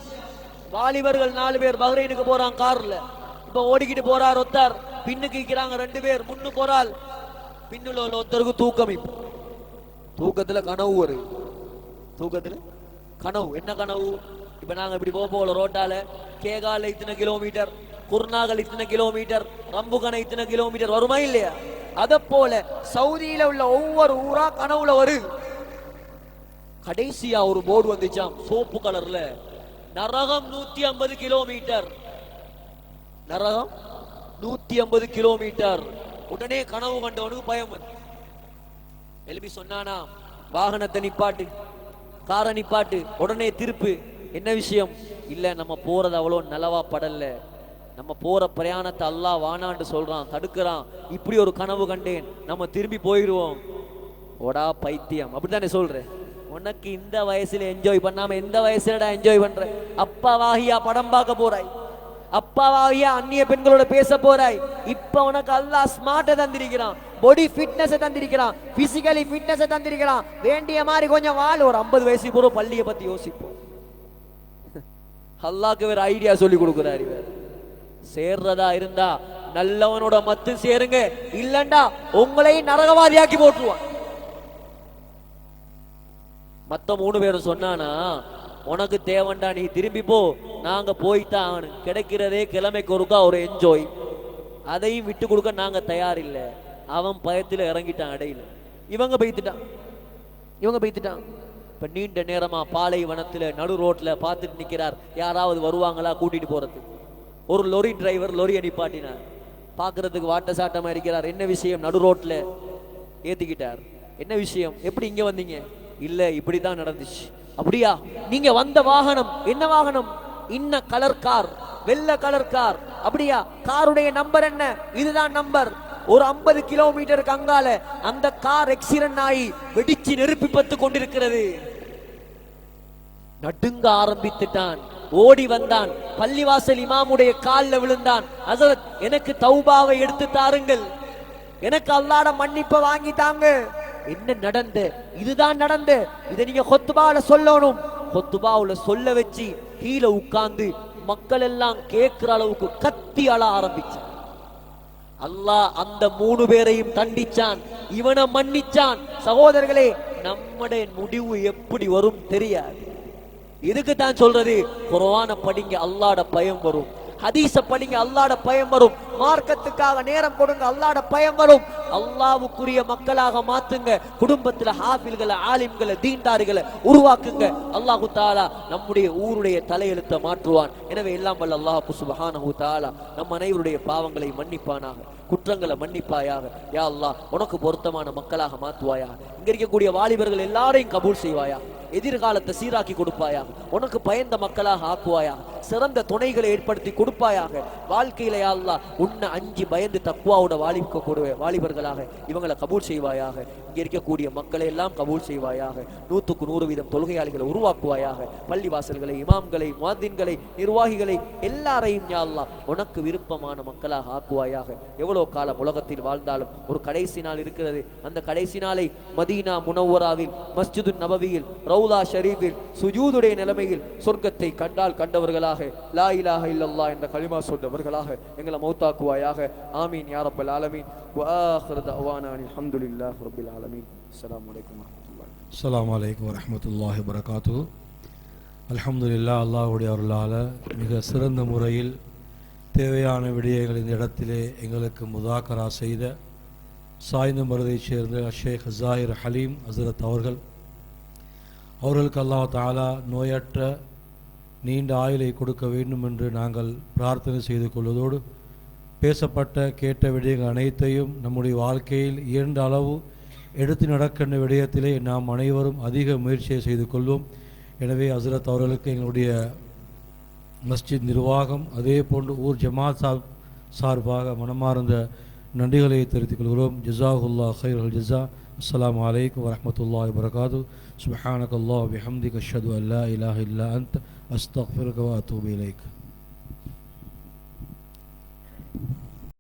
வாலிபர்கள் 4 பேர் பஹ்ரைனுக்கு போறாங்க கார்ல. இப்ப ஓடிக்கிட்டு போறார் ஒருத்தர், பின்னுக்கு இருக்கிறாங்க 2 பேர், முன்னு போறாள். பின்னுல ஒருத்தருக்கு தூக்கம். இப்ப தூக்கத்துல கனவு வருது. தூக்கத்துல கனவு. என்ன கனவு? இப்ப நாங்க இப்படி போல ரோட்டால கேகால இத்தனை கிலோமீட்டர், குர்நாகல் இத்தனை கிலோமீட்டர், ரம்புகனை இத்தனை கிலோமீட்டர் வருமா இல்லையா? அத போல சவுதியில உள்ள ஒவ்வொரு ஊரா கனவுல வருது. கடைசியா ஒரு போர்டு வந்துச்சாம் சோப்பு கலர்ல, நரகம் 150 கிலோமீட்டர், நரகம் 150 கிலோமீட்டர். உடனே கனவு கண்டவனுக்கு பயம் வந்து எழுப்பி சொன்னானா, வாகனத்தை நிப்பாட்டு, காரை நிப்பாட்டு, உடனே திருப்பு. என்ன விஷயம்? இல்ல நம்ம போறது அவ்வளவு நலவா படல, நம்ம போற பிரயாணத்தை அல்லாஹ் வானான்னு சொல்றான், தடுக்கிறான். இப்படி ஒரு கனவு கண்டேன், நம்ம திரும்பி போயிடுவோம். ஓடா பைத்தியம், அப்படித்தானே சொல்ற? உனக்கு இந்த வயசுல என்ஜாய் பண்ணாம எந்த வயசுலடா என்ஜாய் பண்ற? அப்பாவாகியா படம் பார்க்க போறாய், அப்பாவாகியா அந்நிய பெண்களோட பேச போறாய். இப்ப உனக்கு அல்லாஹ் ஸ்மார்ட்டை தந்திருக்கிறான், பாடி ஃபிட்னஸ் தந்திருக்கிறான், பிசிக்கலி ஃபிட்னஸ் தந்திருக்கிறான். வேண்டிய மாதிரி கொஞ்சம் வாழ். ஒரு 50 வயசுக்கு போற பள்ளியை பத்தி யோசிப்போம். அல்லாஹ்க்கு வேற ஐடியா சொல்லி கொடுக்கிறாரு. சேர்றதா இருந்தா நல்லவனோட மத்து சேருங்க, இல்லண்டா உங்களை நரகவாதியாக்கி போட்டுருவான். மத்த 3 பேரும் சொன்னானா, உனக்கு தேவண்டா நீ திரும்பி போ, நாங்க போய்தான் கிடைக்கிறதே கிழமைக்கு ஒருக்கா ஒரு என்ஜாய், அதையும் விட்டு கொடுக்க நாங்க தயார் இல்லை. அவன் பயத்துல இறங்கிட்டான் அடையில. இவங்க பைத்துட்டான். இப்ப நீண்ட நேரமா பாலைவனத்துல நடு ரோட்ல பார்த்துட்டு நிக்கிறார், யாராவது வருவாங்களா கூட்டிட்டு போறது. ஒரு லொரி டிரைவர் லொரியை நிப்பாட்டினார், பாக்குறதுக்கு வாட்ட சாட்டமா இருக்கிறார். என்ன விஷயம்? நடு ரோட்ல ஏத்திக்கிட்டார். என்ன விஷயம்? எப்படி இங்க வந்தீங்க? இல்ல இப்படிதான் நடந்துச்சு. அப்படியா? நீங்க வந்த வாகனம் என்ன வாகனம்? இன்ன கலர் கார், வெள்ளை கலர் கார். அப்படியா? காருடைய நம்பர் என்ன? இதுதான் நம்பர். ஒரு 50 கிலோமீட்டருக்கு அங்கால அந்த கார் எக்ஸிடென்ட் ஆகி வெடிச்சு நெருப்பி பத்து கொண்டிருக்கிறது. நடுங்க ஆரம்பித்துட்டான், ஓடி வந்தான், பள்ளிவாசல் இமாமுடைய காலில் விழுந்தான். ஹஸரத், எனக்கு தௌபாவை எடுத்து தாருங்கள், எனக்கு அல்லாஹ்ட மன்னிப்பை வாங்கி தாங்க. என்ன நடந்த? இதுதான் நடந்த. இதை நீங்க ஹுத்பால சொல்லணும். ஹுத்பாவுல சொல்ல வச்சு கீழே உட்கார்ந்து மக்கள் எல்லாம் கேட்கிற அளவுக்கு கத்தி அழ ஆரம்பிச்சான். அல்லாஹ் அந்த 3 பேரையும் தண்டிச்சான், இவனை மன்னிச்சான். சகோதரர்களே, நம்முடைய முடிவு எப்படி வரும் தெரியாது. இதுக்கு தான் சொல்றது, குர்ஆனை படிங்க, அல்லாஹ்ட பயம் வரும். ஹதீஸ படிங்க, அல்லாஹ்ட பயம் வரும். மார்க்கத்துக்காக நேரம் கொடுங்க, அல்லாஹ்ட பயம் வரும். அல்லாஹ்வுக்குரிய மக்களாக மாத்துங்க. குடும்பத்துல ஹாஃபில்களை, ஆலிம்களை, தீன்தாரிகளை உருவாக்குங்க. அல்லாஹ் தஆலா நம்முடைய ஊருடைய தலையெழுத்தை மாற்றுவான். எனவே எல்லாம் வல்ல அல்லாஹ் சுப்ஹானஹு தஆலா நம் அனைவருடைய பாவங்களை மன்னிப்பானாக, குற்றங்களை மன்னிப்பாயாக. யா அல்லாஹ், உனக்கு பொருத்தமான மக்களாக மாற்றுவாயா. இங்க இருக்கக்கூடிய வாலிபர்கள் எல்லாரையும் கபூல் செய்வாயா. எதிர்காலத்தை சீராக்கி கொடுப்பாயாக. உனக்கு பயந்த மக்களாக ஆக்குவாயாக. சிறந்த துணைகளை ஏற்படுத்தி கொடுப்பாயாக. வாழ்க்கையில யா அல்லாஹ் உன்னை அஞ்சி பயந்து தக்வாவோட வாலிபக்கூடிய வாலிபர்களாக இவங்களை கபூல் செய்வாயாக. இங்க இருக்கக்கூடிய மக்களை எல்லாம் கபூல் செய்வாயாக. 100க்கு 100 தொழுகையாளிகளை உருவாக்குவாயாக. பள்ளிவாசல்களை, இமாம்களை, முஅத்தின்களை, நிர்வாகிகளை எல்லாரையும் யா அல்லாஹ் உனக்கு விருப்பமான மக்களாக ஆக்குவாயாக. எவ்வளவு காலம் உலகத்தில் வாழ்ந்தாலும் ஒரு கடைசி நாள் இருக்கிறது. அந்த கடைசி நாளை மதீனா முனவ்வராவில், மஸ்ஜிது நபவியில், ரவுலா ஷரீஃபில் சுஜூதுடைய நிலைமையில் சொர்க்கத்தை கண்டால் கண்டவர்களாக, லா இலாஹ இல்லல்லாஹ் என்ற கலிமா சொன்னவர்களாக எங்களை மௌத்தாக்குவாயாக. ஆமீன் யா ரப்பல் ஆலமீன். வ ஆகிரு தஅவானா அல்ஹம்துலில்லாஹி ரப்பில் ஆலமீன். அஸ்ஸலாமு அலைக்கும் வரஹ்மத்துல்லாஹி. அஸ்ஸலாமு அலைக்கும் வரஹ்மத்துல்லாஹி வபரகாத்துஹு. அல்ஹம்துலில்லாஹ், அல்லாஹ்வுடைய அருளால் மிக சிறந்த முறையில் தேவையான விடயங்கள் இந்த இடத்திலே எங்களுக்கு முதாக்கரா செய்த சாய்ந்த மருதைச் சேர்ந்த ஷேக் ஜாஹிர் ஹலீம் ஹசரத் அவர்களுக்கு அல்லாஹ் தாலா நோயற்ற நீண்ட ஆயுளை கொடுக்க வேண்டும் என்று நாங்கள் பிரார்த்தனை செய்து கொள்வதோடு, பேசப்பட்ட கேட்ட விடயங்கள் அனைத்தையும் நம்முடைய வாழ்க்கையில் இயன்ற அளவு எடுத்து நடக்கின்ற விடயத்திலே நாம் அனைவரும் அதிக முயற்சியை செய்து கொள்வோம். எனவே ஹசரத் அவர்களுக்கு எங்களுடைய மஸ்ஜித் நிர்வாகம், அதே போன்று ஊர் ஜமாத் சார்பாக மனமார்ந்த நன்றிகளை தெரிவித்துக் கொள்கிறோம். ஜஸாகுல்லாஹ் கைருல் ஜஸா. அஸ்ஸலாமு அலைக்கும் வரஹ்மத்துல்லாஹி வபரகாத்துஹு. சுப்ஹானக்கல்லாஹு வ பிஹம்திக அஷ்ஹது அன் லா இலாஹ இல்லா அன்த அஸ்தக்ஃபிருக வ அத்தூபு இலைக்.